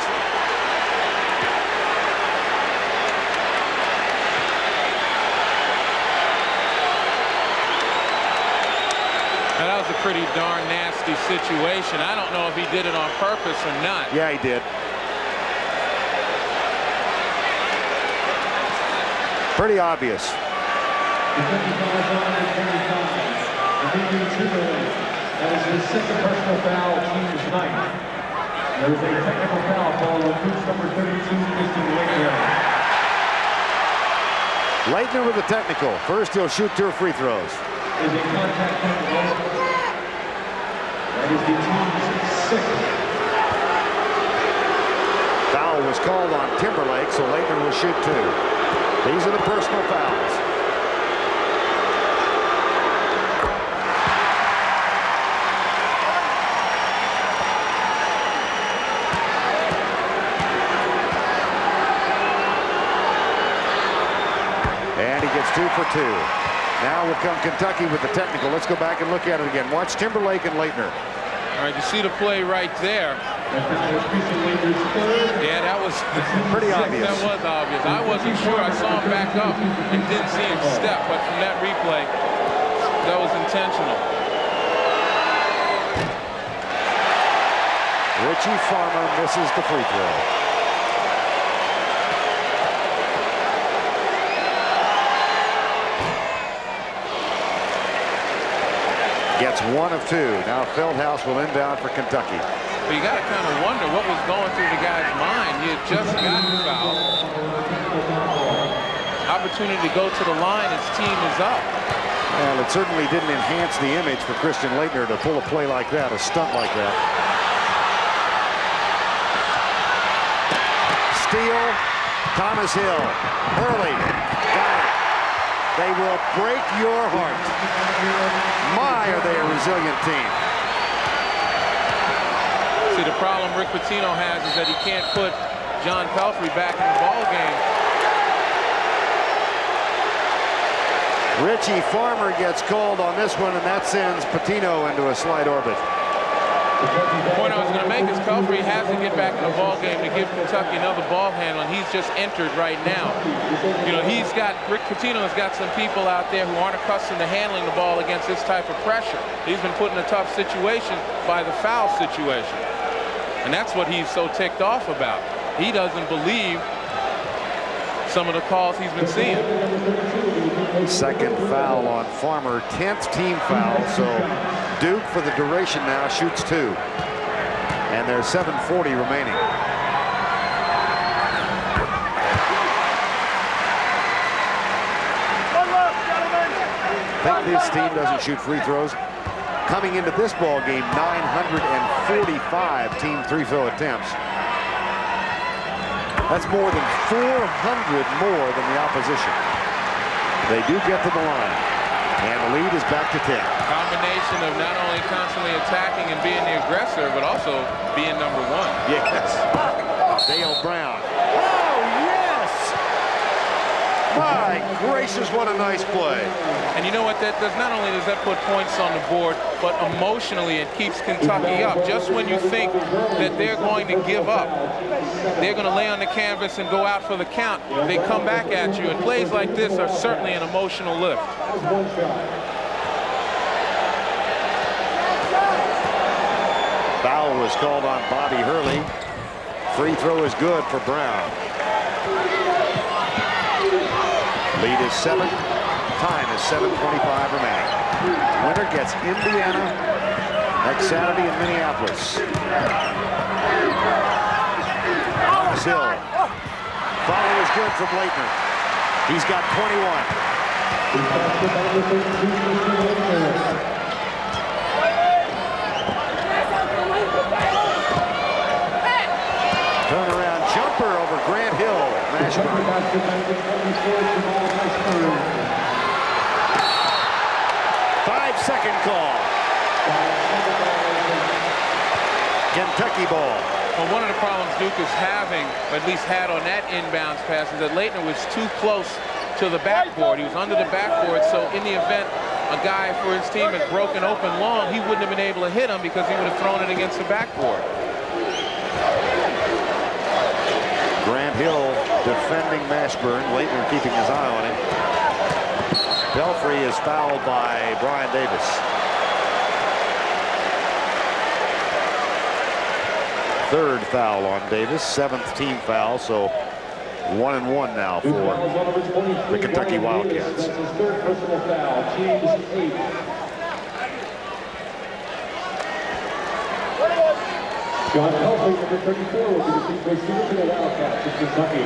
Now, that was a pretty darn nasty situation. I don't know if he did it on purpose or not. Yeah, he did. Pretty obvious. That is his second personal foul, team tonight. There was a technical foul called on Duke's number 32, Christian Laettner. Laettner with a technical. First, he'll shoot 2 free throws. Is a contact technical. That is the team's 6th. Foul was called on Timberlake, so Laettner will shoot 2. These are the personal fouls. And he gets 2 for 2. Now will come Kentucky with the technical. Let's go back and look at it again. Watch Timberlake and Laettner. All right, you see the play right there. Yeah, that was pretty obvious. That was obvious. I wasn't sure. I saw him back up and didn't see him step, but from that replay, that was intentional. Richie Farmer misses the free throw. Gets 1 of 2. Now Feldhouse will inbound for Kentucky. But you got to kind of wonder what was going through the guy's mind. He had just gotten fouled. Opportunity to go to the line. His team is up. Well, it certainly didn't enhance the image for Christian Laettner to pull a play like that, a stunt like that. Steal. Thomas Hill. Hurley. Got it. They will break your heart. My, are they a resilient team. See, the problem Rick Pitino has is that he can't put John PELPHREY back in the ball game. Richie Farmer gets called on this one, and that sends Pitino into a slight orbit. The point I was going to make is PELPHREY has to get back in the ball game to give Kentucky another ball handle, and he's just entered right now. You know, Rick Pitino has got some people out there who aren't accustomed to handling the ball against this type of pressure. He's been put in a tough situation by the foul situation. And that's what he's so ticked off about. He doesn't believe some of the calls he's been seeing. Second foul on Farmer, 10th team foul. So Duke, for the duration now, shoots 2. And there's 7:40 remaining. I think this team doesn't shoot free throws. Coming into this ball game, 945 team free-throw attempts. That's more than 400 more than the opposition. They do get to the line, and the lead is back to 10. Combination of not only constantly attacking and being the aggressor, but also being number 1. Yes. Dale Brown. Oh, yes! My gracious, what a nice play. And you know what that does? Not only does that put points on the board, but emotionally it keeps Kentucky up. Just when you think that they're going to give up, they're going to lay on the canvas and go out for the count, they come back at you. And plays like this are certainly an emotional lift. Foul was called on Bobby Hurley. Free throw is good for Brown. Lead is 7. Time is 7:25 remaining. Winner gets Indiana next Saturday in Minneapolis. Hill. Follow is good from Laettner. He's got 21. Turnaround jumper over Grant Hill. Mashburn. 5-second call. Kentucky ball. Well, one of the problems Duke is having, or at least had on that inbounds pass, is that Laettner was too close to the backboard. He was under the backboard, so in the event a guy for his team had broken open long, he wouldn't have been able to hit him because he would have thrown it against the backboard. Grant Hill defending Mashburn. Laettner keeping his eye on him. PELPHREY is fouled by Brian Davis. Third foul on Davis, 7th team foul, so 1-1 now for the Kentucky Wildcats. John PELPHREY, number 34, will be the team receiver for the Wildcats of Kentucky.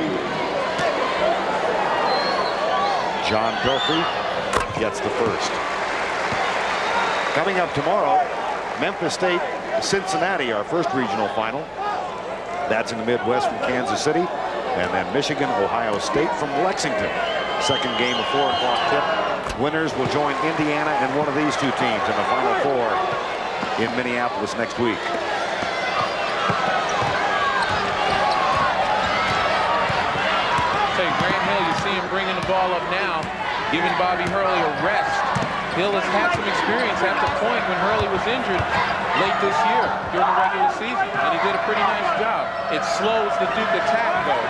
John PELPHREY gets the first. Coming up tomorrow, Memphis State, Cincinnati, our first regional final. That's in the Midwest from Kansas City. And then Michigan, Ohio State from Lexington. Second game of 4 o'clock tip. Winners will join Indiana and one of these two teams in the Final Four in Minneapolis next week. Grant Hill, you see him bringing the ball up now, giving Bobby Hurley a rest. Hill has had some experience at the point when Hurley was injured late this year during the regular season, and he did a pretty nice job. It slows the Duke attack, though.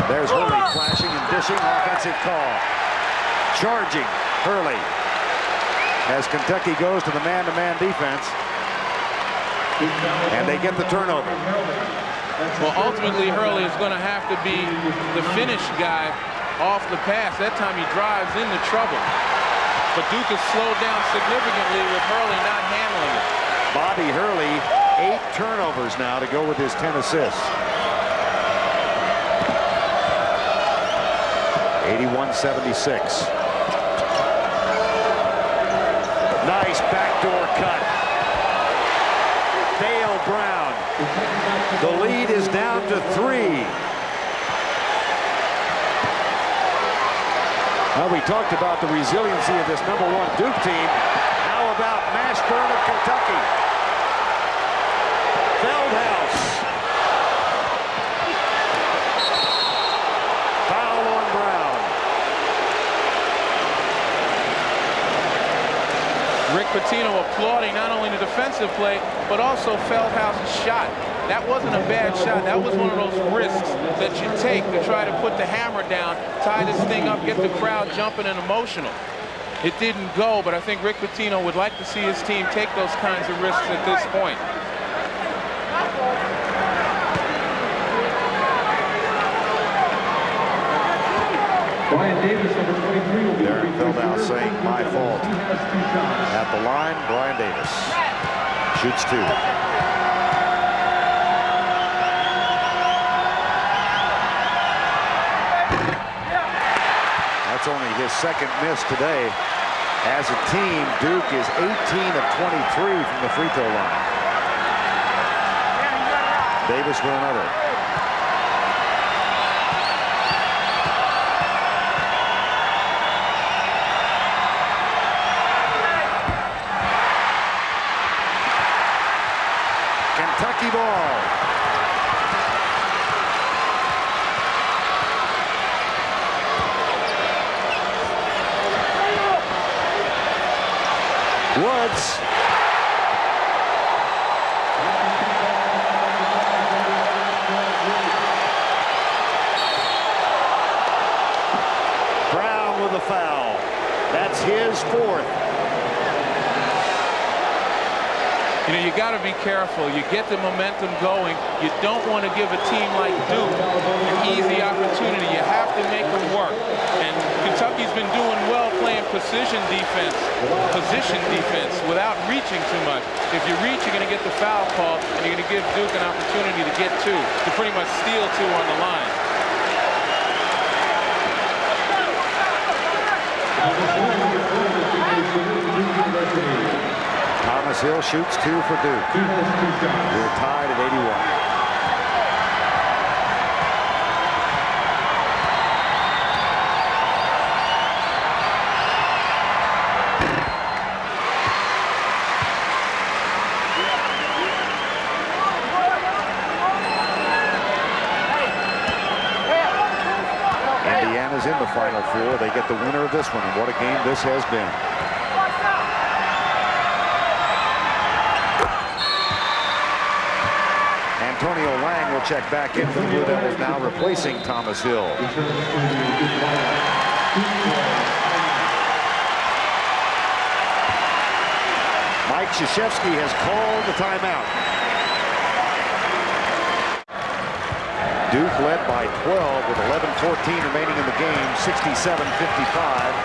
There's Hurley flashing and dishing. Offensive call. Charging Hurley as Kentucky goes to the man-to-man defense, and they get the turnover. Well, ultimately, Hurley is going to have to be the finish guy off the pass. That time he drives into trouble. But Duke is slowed down significantly with Hurley not handling it. Bobby Hurley, 8 turnovers now to go with his 10 assists. 81-76. Nice backdoor cut. Dale Brown. The lead is down to 3. Well, we talked about the resiliency of this #1 Duke team. How about Mashburn of Kentucky? Feldhouse. Foul on Brown. Rick Pitino applauding not only the defensive play, but also Feldhouse's shot. That wasn't a bad shot. That was one of those risks that you take to try to put the hammer down, tie this thing up, get the crowd jumping and emotional. It didn't go, but I think Rick Pitino would like to see his team take those kinds of risks at this point. Brian Davis, number 23, will be Darren Feldhouse saying, my fault. He has 2 shots. At the line, Brian Davis shoots 2. That's only his second miss today. As a team, Duke is 18 of 23 from the free throw line. Davis for another. Kentucky ball. Woods. Brown with a foul. That's his 4th. You know, you got to be careful. You get the momentum going. You don't want to give a team like Duke an easy opportunity. You have to make them work. And Kentucky's been doing well playing position defense without reaching too much. If you reach, you're going to get the foul call, and you're going to give Duke an opportunity to get 2, to pretty much steal 2 on the line. Thomas Hill shoots 2 for Duke. We're tied at 81. Indiana's in the Final Four. They get the winner of this one, and what a game this has been. Antonio Lang will check back in for the Blue Devils now, replacing Thomas Hill. Mike Krzyzewski has called the timeout. Duke led by 12 with 11:14 remaining in the game, 67-55.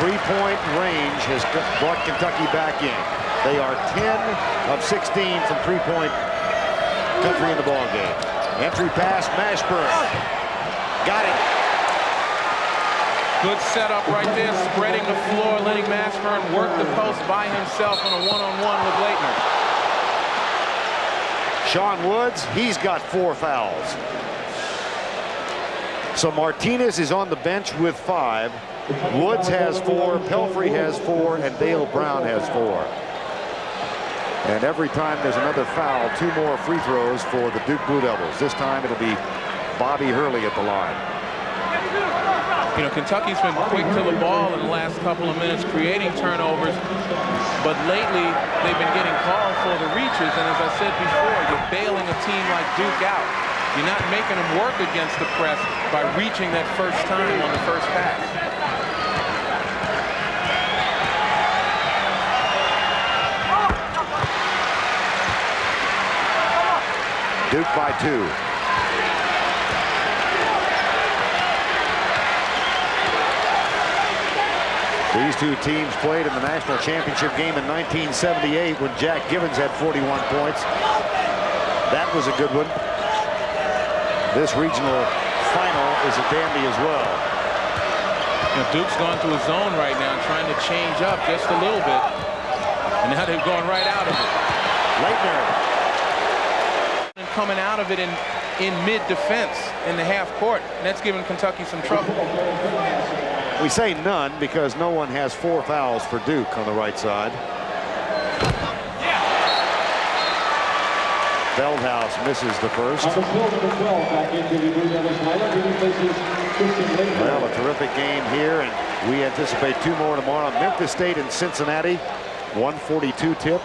3-point range has brought Kentucky back in. They are 10 of 16 from 3-point country in the ball game. Entry pass, Mashburn. Got it. Good setup right there, spreading the floor, letting Mashburn work the post by himself on a one-on-one with Laettner. Sean Woods, he's got 4 fouls. So Martinez is on the bench with 5. Woods has 4, Pelphrey has 4, and Dale Brown has 4. And every time there's another foul, 2 more free throws for the Duke Blue Devils. This time it'll be Bobby Hurley at the line. You know, Kentucky's been quick to the ball in the last couple of minutes, creating turnovers. But lately, they've been getting called for the reaches. And as I said before, you're bailing a team like Duke out. You're not making them work against the press by reaching that first time on the first pass. Duke by 2. These two teams played in the national championship game in 1978 when Jack Givens had 41 points. That was a good one. This regional final is a dandy as well. You know, Duke's gone to a zone right now, trying to change up just a little bit. And now they've gone right out of it. Laettner. Coming out of it in mid-defense in the half court. And that's given Kentucky some trouble. We say none because no one has 4 fouls for Duke on the right side. Feldhouse misses the first. Well, a terrific game here, and we anticipate 2 more tomorrow. Memphis State and Cincinnati, 1:42 tip.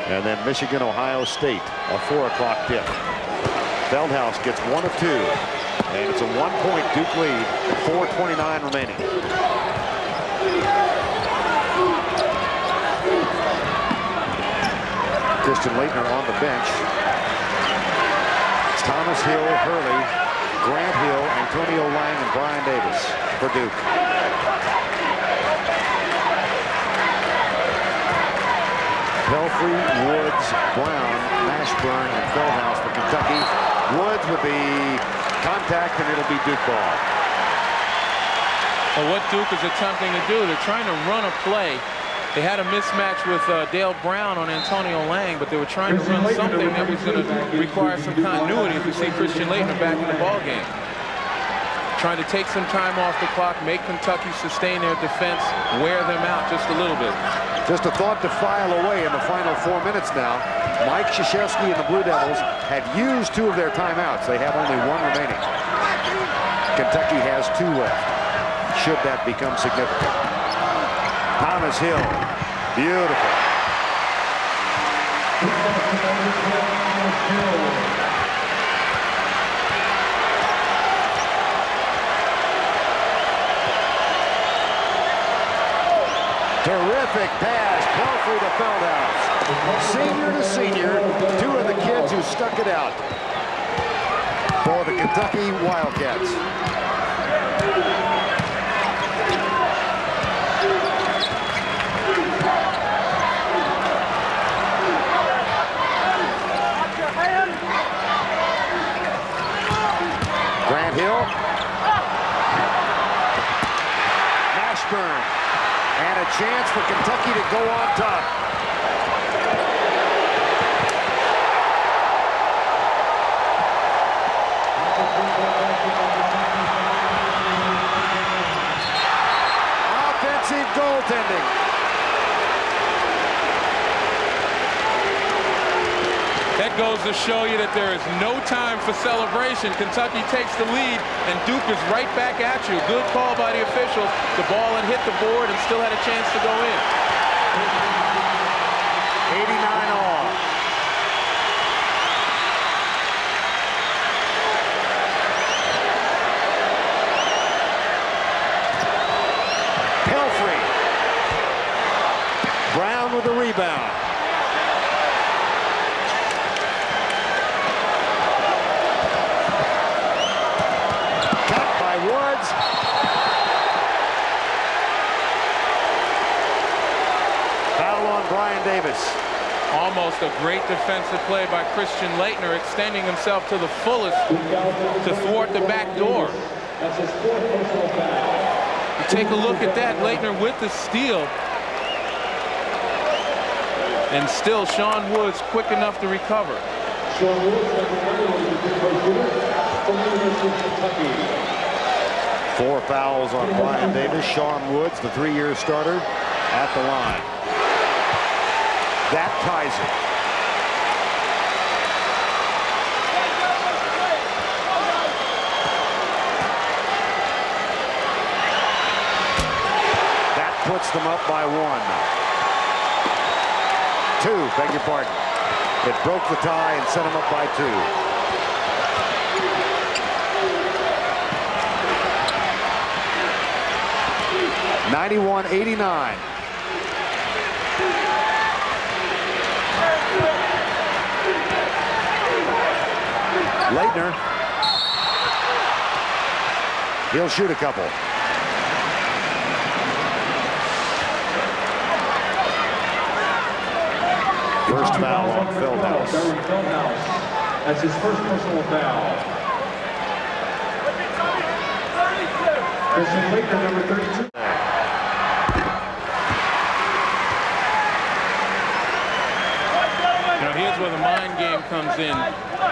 And then Michigan, Ohio State, a 4 o'clock tip. Feldhouse gets 1 of 2. And it's a 1-point Duke lead, 4:29 remaining. Christian Laettner on the bench. It's Thomas Hill, Hurley, Grant Hill, Antonio Lang, and Brian Davis for Duke. Pelphrey, Woods, Brown, Mashburn, and Feldhouse for Kentucky. Woods with the contact, and it'll be Duke ball. Well, what Duke is attempting to do, they're trying to run a play. They had a mismatch with Dale Brown on Antonio Lang, but they were trying to run something that was going to require some continuity if we see Christian Laettner back in the ballgame. Trying to take some time off the clock, make Kentucky sustain their defense, wear them out just a little bit. Just a thought to file away in the final 4 minutes now. Mike Krzyzewski and the Blue Devils have used 2 of their timeouts. They have only 1 remaining. Kentucky has 2 left, should that become significant. Thomas Hill, beautiful. Terrific pass, Pelphrey to Feldhouse. Senior to senior, 2 of the kids who stuck it out for the Kentucky Wildcats. Grant Hill. Mashburn. And a chance for Kentucky to go on top. Offensive goaltending. That goes to show you that there is no time for celebration. Kentucky takes the lead, and Duke is right back at you. Good call by the officials. The ball had hit the board and still had a chance to go in. 89 all. Pelphrey. Brown with the rebound. Woods. Foul on Brian Davis. Almost a great defensive play by Christian Laettner, extending himself to the fullest to thwart the back door. You take a look at that, Laettner with the steal. And still Sean Woods quick enough to recover. Sean Woods, from the University of Kentucky. 4 fouls on Brian Davis. Sean Woods, the 3-year starter, at the line. That ties it. That puts them up by 1. 2, beg your pardon. It broke the tie and set them up by 2. 91-89. Laettner. He'll shoot a couple. First foul on Feldhouse. That's his first personal foul. Christian Laettner, number 32. Here's where the mind game comes in.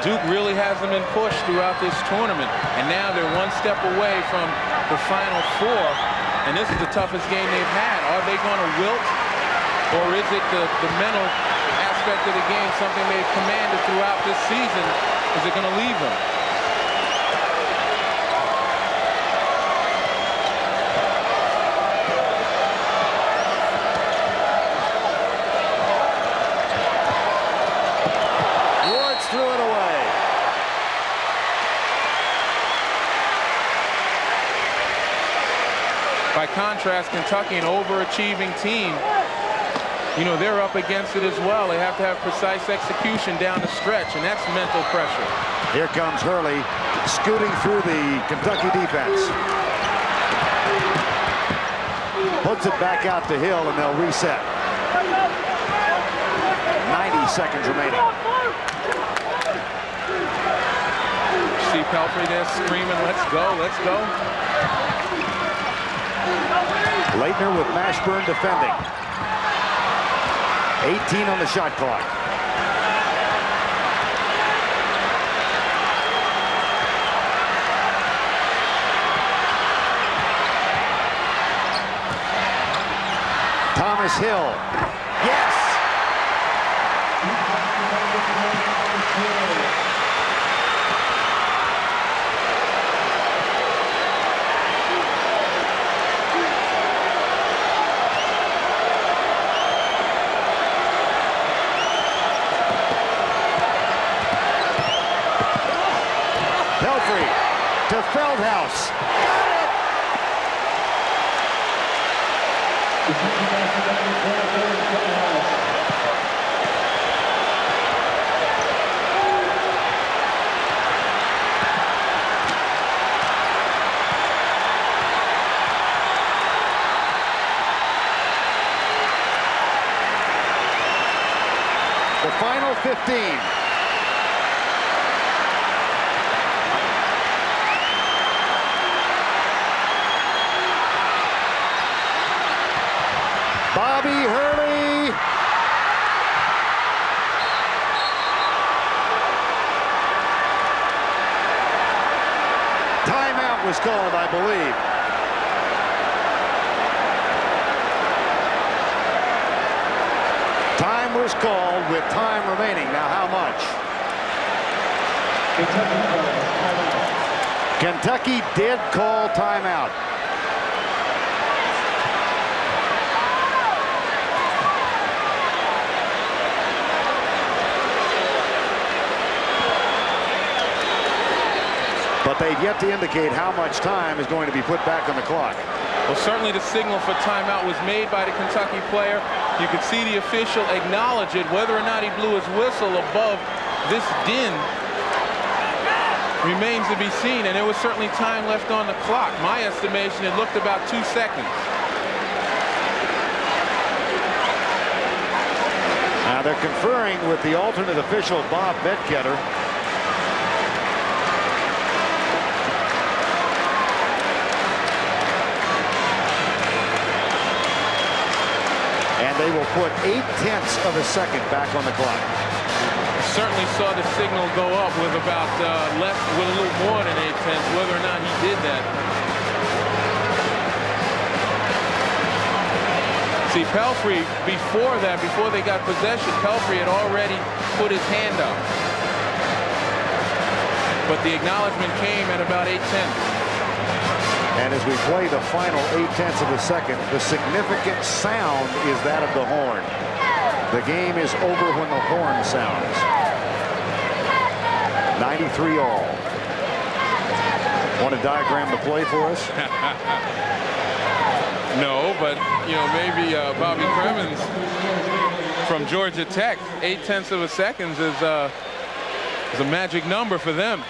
Duke really hasn't been pushed throughout this tournament, and now they're 1 step away from the Final 4, and this is the toughest game they've had. Are they going to wilt, or is it the mental aspect of the game, something they've commanded throughout this season? Is it going to leave them? Threw it away. By contrast, Kentucky, an overachieving team, you know, they're up against it as well. They have to have precise execution down the stretch, and that's mental pressure. Here comes Hurley, scooting through the Kentucky defense. Puts it back out to Hill, and they'll reset. 90 seconds remaining. See Pelphrey there screaming, let's go, let's go. Laettner with Mashburn defending. 18 on the shot clock. Thomas Hill. Yes! Pelphrey to Feldhaus. The final 15. Bobby Hurley. Timeout was called, I believe. Time was called with time remaining. Now how much? Kentucky did call timeout. But they've yet to indicate how much time is going to be put back on the clock. Well, certainly the signal for timeout was made by the Kentucky player. You could see the official acknowledge it. Whether or not he blew his whistle above this din remains to be seen, and there was certainly time left on the clock. My estimation, it looked about 2 seconds. Now they're conferring with the alternate official, Bob Vetketter. And they will put 0.8 of a second back on the clock. Certainly saw the signal go up with about with a little more than 0.8, whether or not he did that. See, Pelphrey, before that, before they got possession, Pelphrey had already put his hand up. But the acknowledgement came at about 0.8. And as we play the final 0.8 of a second, the significant sound is that of the horn. The game is over when the horn sounds. 93 all. Want to diagram the play for us? No, but, you know, maybe Bobby Cremins from Georgia Tech, 0.8 of a second is a magic number for them.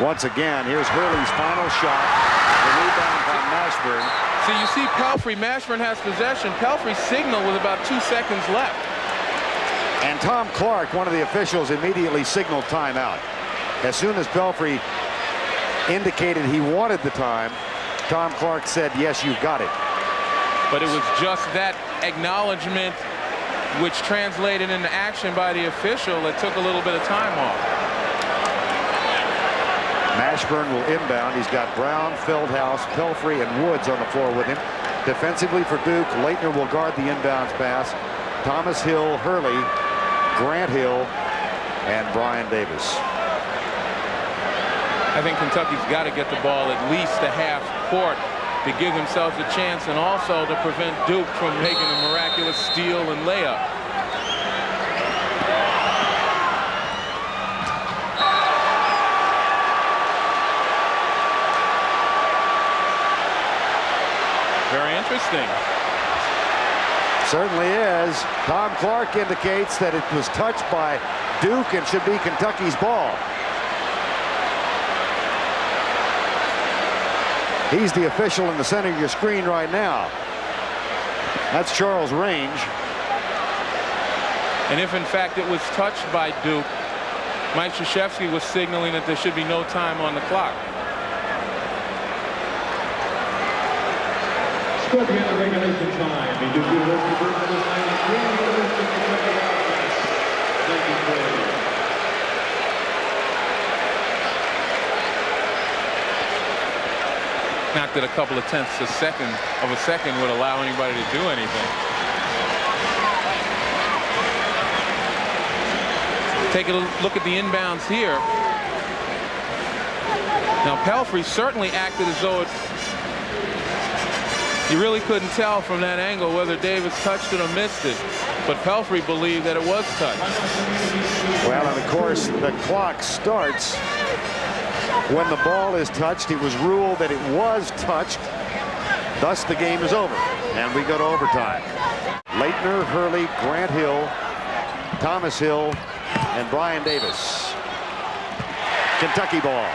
Once again, here's Hurley's final shot. The rebound by Mashburn. See, you see Pelphrey. Mashburn has possession. Pelphrey's signal with about 2 seconds left. And Tom Clark, one of the officials, immediately signaled timeout. As soon as Pelphrey indicated he wanted the time, Tom Clark said, yes, you got it. But it was just that acknowledgement which translated into action by the official that took a little bit of time off. Mashburn will inbound. He's got Brown, Feldhaus, Pelphrey, and Woods on the floor with him. Defensively for Duke, Laettner will guard the inbounds pass. Thomas Hill, Hurley, Grant Hill, and Brian Davis. I think Kentucky's got to get the ball at least a half court to give themselves a chance, and also to prevent Duke from making a miraculous steal and layup. interesting. Certainly is. Tom Clark indicates that it was touched by Duke and should be Kentucky's ball. He's the official in the center of your screen right now. That's Charles Range. And if in fact it was touched by Duke, Mike Krzyzewski was signaling that there should be no time on the clock. Score at the end of regulation time. The Duke University versus the University of Kentucky. Not that a couple of tenths of a second would allow anybody to do anything. Take a look at the inbounds here. Now PELPHREY certainly acted as though you really couldn't tell from that angle whether Davis touched it or missed it, but PELPHREY believed that it was touched. Well, and of course the clock starts when the ball is touched. It was ruled that it was touched, thus the game is over, and we go to overtime. Laettner, Hurley, Grant Hill, Thomas Hill, and Brian Davis. Kentucky ball.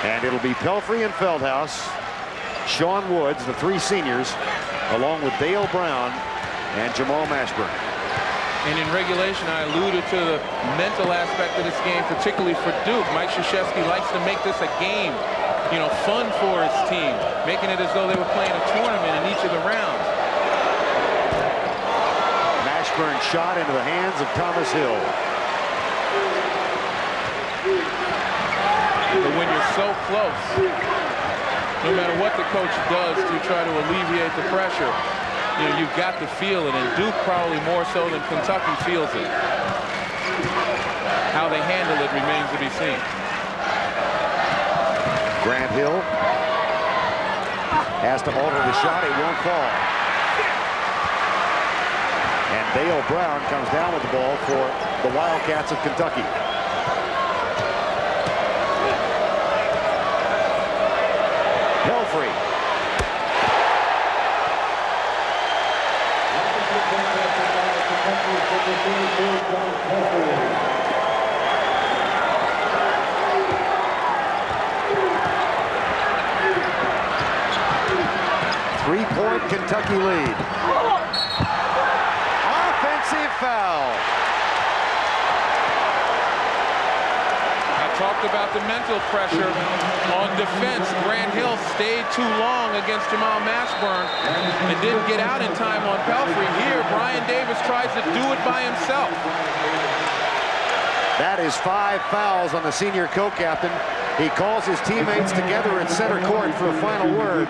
And it'll be PELPHREY and Feldhaus, Sean Woods, the three seniors, along with Dale Brown and Jamal Mashburn. And in regulation, I alluded to the mental aspect of this game, particularly for Duke. Mike Krzyzewski likes to make this a game, you know, fun for his team, making it as though they were playing a tournament in each of the rounds. Mashburn shot into the hands of Thomas Hill. But when you're so close, no matter what the coach does to try to alleviate the pressure, you know, you've got to feel it, and Duke probably more so than Kentucky feels it. How they handle it remains to be seen. Grant Hill has to alter the shot. It won't fall. And Dale Brown comes down with the ball for the Wildcats of Kentucky. PELPHREY. Three-point Kentucky lead. Offensive foul. I talked about the mental pressure on defense. Grant Hill stayed too long against Jamal Mashburn and didn't get out in time on PELPHREY. Here, Brian Davis tries to do it by himself. That is 5 fouls on the senior co-captain. He calls his teammates together at center court for a final word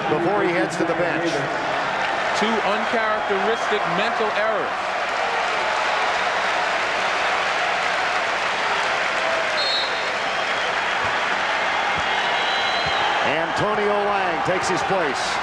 before he heads to the bench. Two uncharacteristic mental errors. Antonio Lang takes his place.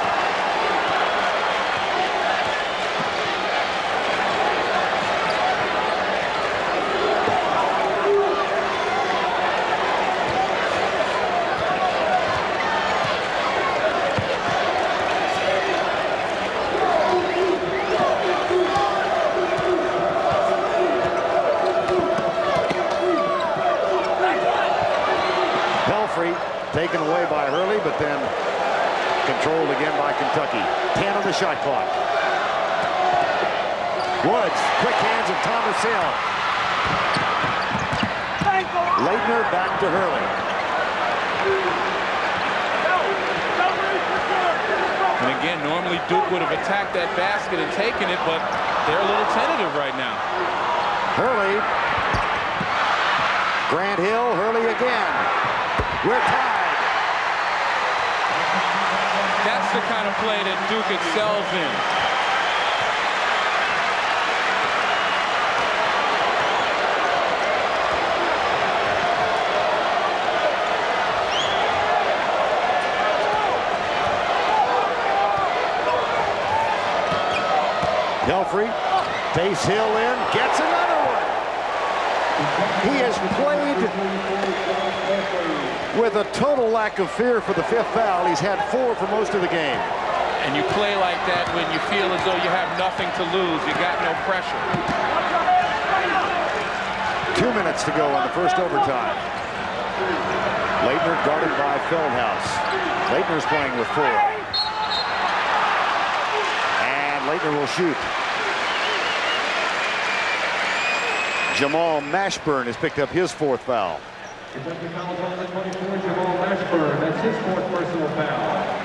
PELPHREY taken away by Hurley, but then controlled again by Kentucky. 10 on the shot clock. Woods, quick hands of Thomas Hill. Laettner back to Hurley. And again, normally Duke would have attacked that basket and taken it, but they're a little tentative right now. Hurley. Grant Hill, Hurley again. We're tied. That's the kind of play that Duke excels in. PELPHREY, face Hill in, gets another one. He has played with a total lack of fear for the 5th foul. He's had 4 for most of the game. And you play like that when you feel as though you have nothing to lose. You got no pressure. 2 minutes to go in the first overtime. Laettner guarded by Feldhaus. Laettner's playing with 4. And Laettner will shoot. Jamal Mashburn has picked up his 4th foul. Kentucky fouls on the 24, Jamal Mashburn. That's his 4th personal foul.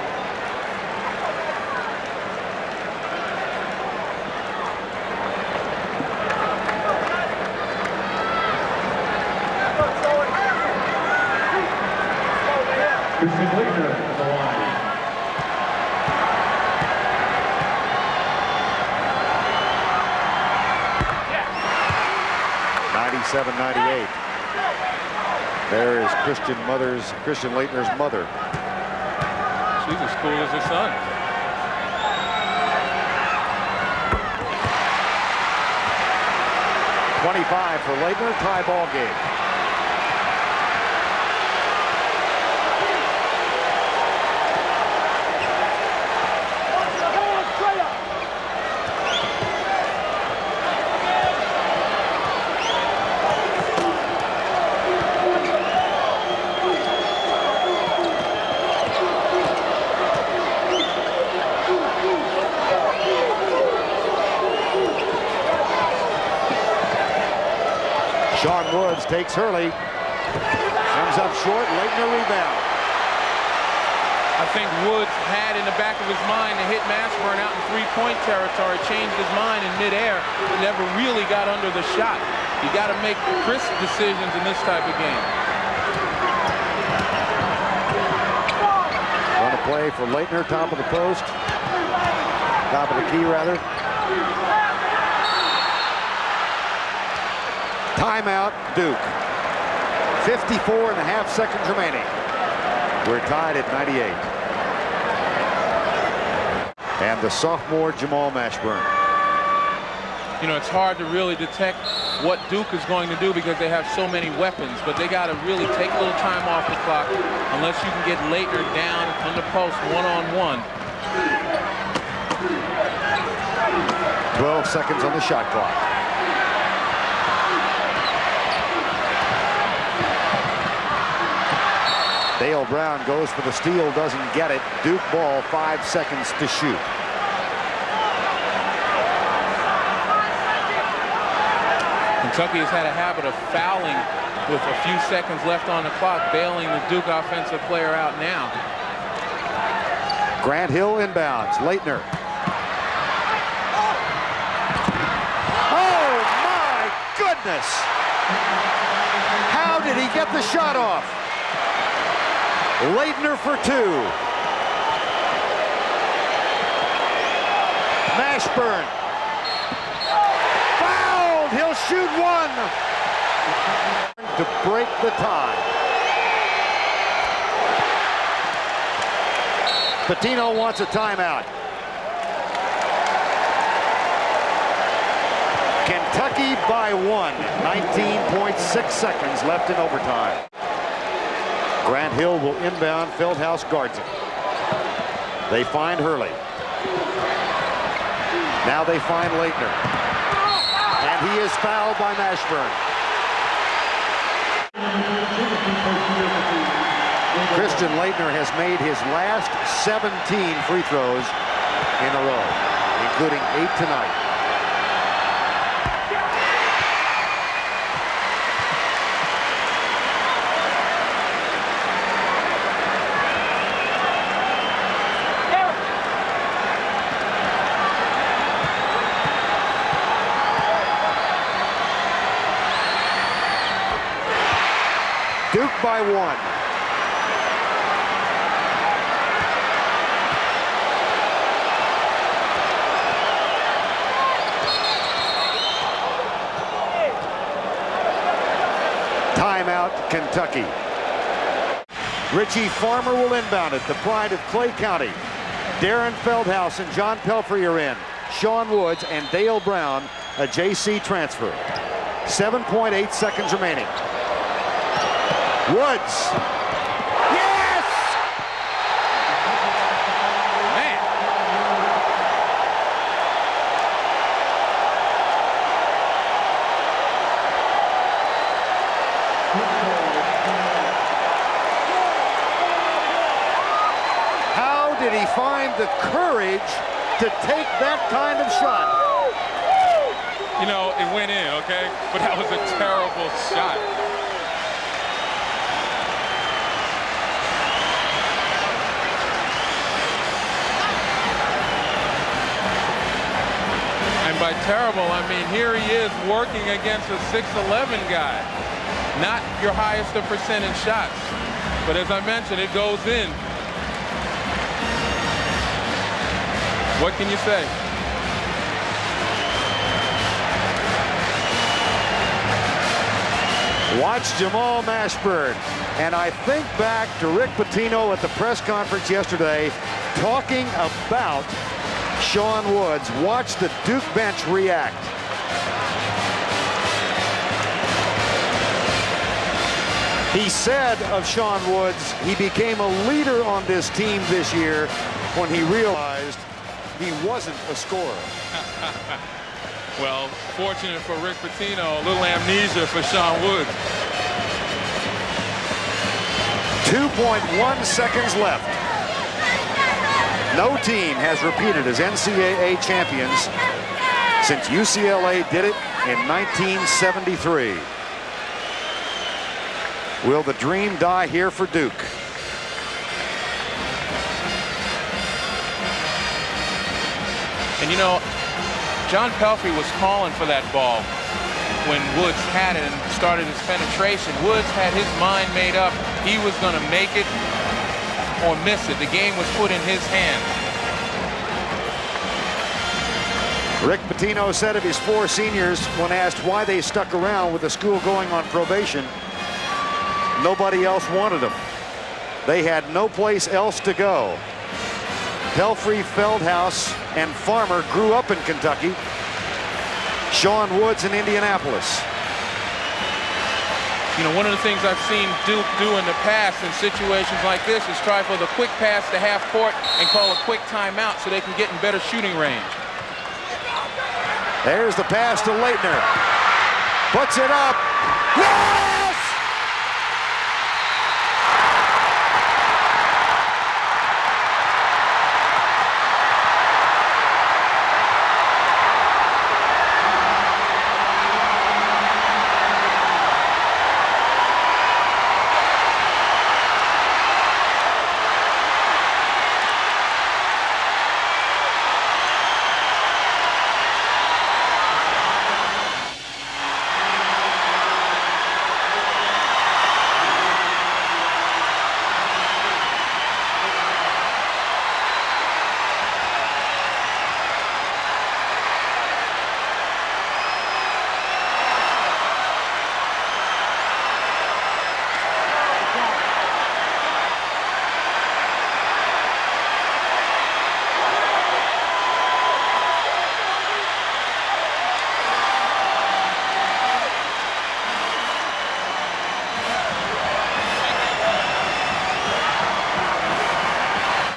Laettner at the line. Yeah. 97-98. There is Christian Laettner's mother. She's as cool as her son. .25 for Laettner, tie ball game. Sean Woods takes Hurley. Comes up short. Laettner rebound. I think Woods had in the back of his mind to hit Mashburn out in 3-point territory, changed his mind in midair, but never really got under the shot. You got to make crisp decisions in this type of game. On a play for Laettner, top of the post. Top of the key, rather. Timeout, Duke. 54.5 seconds remaining. We're tied at 98. And the sophomore Jamal Mashburn. You know, it's hard to really detect what Duke is going to do because they have so many weapons, but they got to really take a little time off the clock unless you can get Laettner down on the post one-on-one. 12 seconds on the shot clock. Dale Brown goes for the steal, doesn't get it. Duke ball, 5 seconds to shoot. Kentucky has had a habit of fouling with a few seconds left on the clock, bailing the Duke offensive player out now. Grant Hill inbounds. Laettner. Oh, my goodness! How did he get the shot off? Laettner for 2. Mashburn. Fouled. He'll shoot 1 to break the tie. Patino wants a timeout. Kentucky by 1. 19.6 seconds left in overtime. Grant Hill will inbound. Feldhaus guards it. They find Hurley. Now they find Laettner. And he is fouled by Mashburn. Christian Laettner has made his last 17 free throws in a row, including 8 tonight. Duke by 1. Timeout, Kentucky. Richie Farmer will inbound it. The pride of Clay County. Darren Feldhaus and John PELPHREY are in. Sean Woods and Dale Brown, a JC transfer. 7.8 seconds remaining. Woods. Yes! Man. How did he find the courage to take that kind of shot? You know, it went in, okay? But that was a terrible shot. And by terrible, I mean here he is working against a 6'11" guy. Not your highest of percentage shots. But as I mentioned, it goes in. What can you say? Watch Jamal Mashburn. And I think back to Rick Pitino at the press conference yesterday talking about Sean Woods. Watch the Duke bench react. He said of Sean Woods, he became a leader on this team this year when he realized he wasn't a scorer. Well, fortunate for Rick Pitino, a little amnesia for Sean Woods. 2.1 seconds left. No team has repeated as NCAA champions since UCLA did it in 1973. Will the dream die here for Duke? And you know, John PELPHREY was calling for that ball when Woods had it and started his penetration. Woods had his mind made up. He was going to make it or miss it. The game was put in his hands. Rick Pitino said of his 4 seniors when asked why they stuck around with the school going on probation, nobody else wanted them. They had no place else to go. PELPHREY, Feldhaus, and Farmer grew up in Kentucky. Sean Woods in Indianapolis. You know, one of the things I've seen Duke do in the past in situations like this is try for the quick pass to half court and call a quick timeout so they can get in better shooting range. There's the pass to Laettner. Puts it up.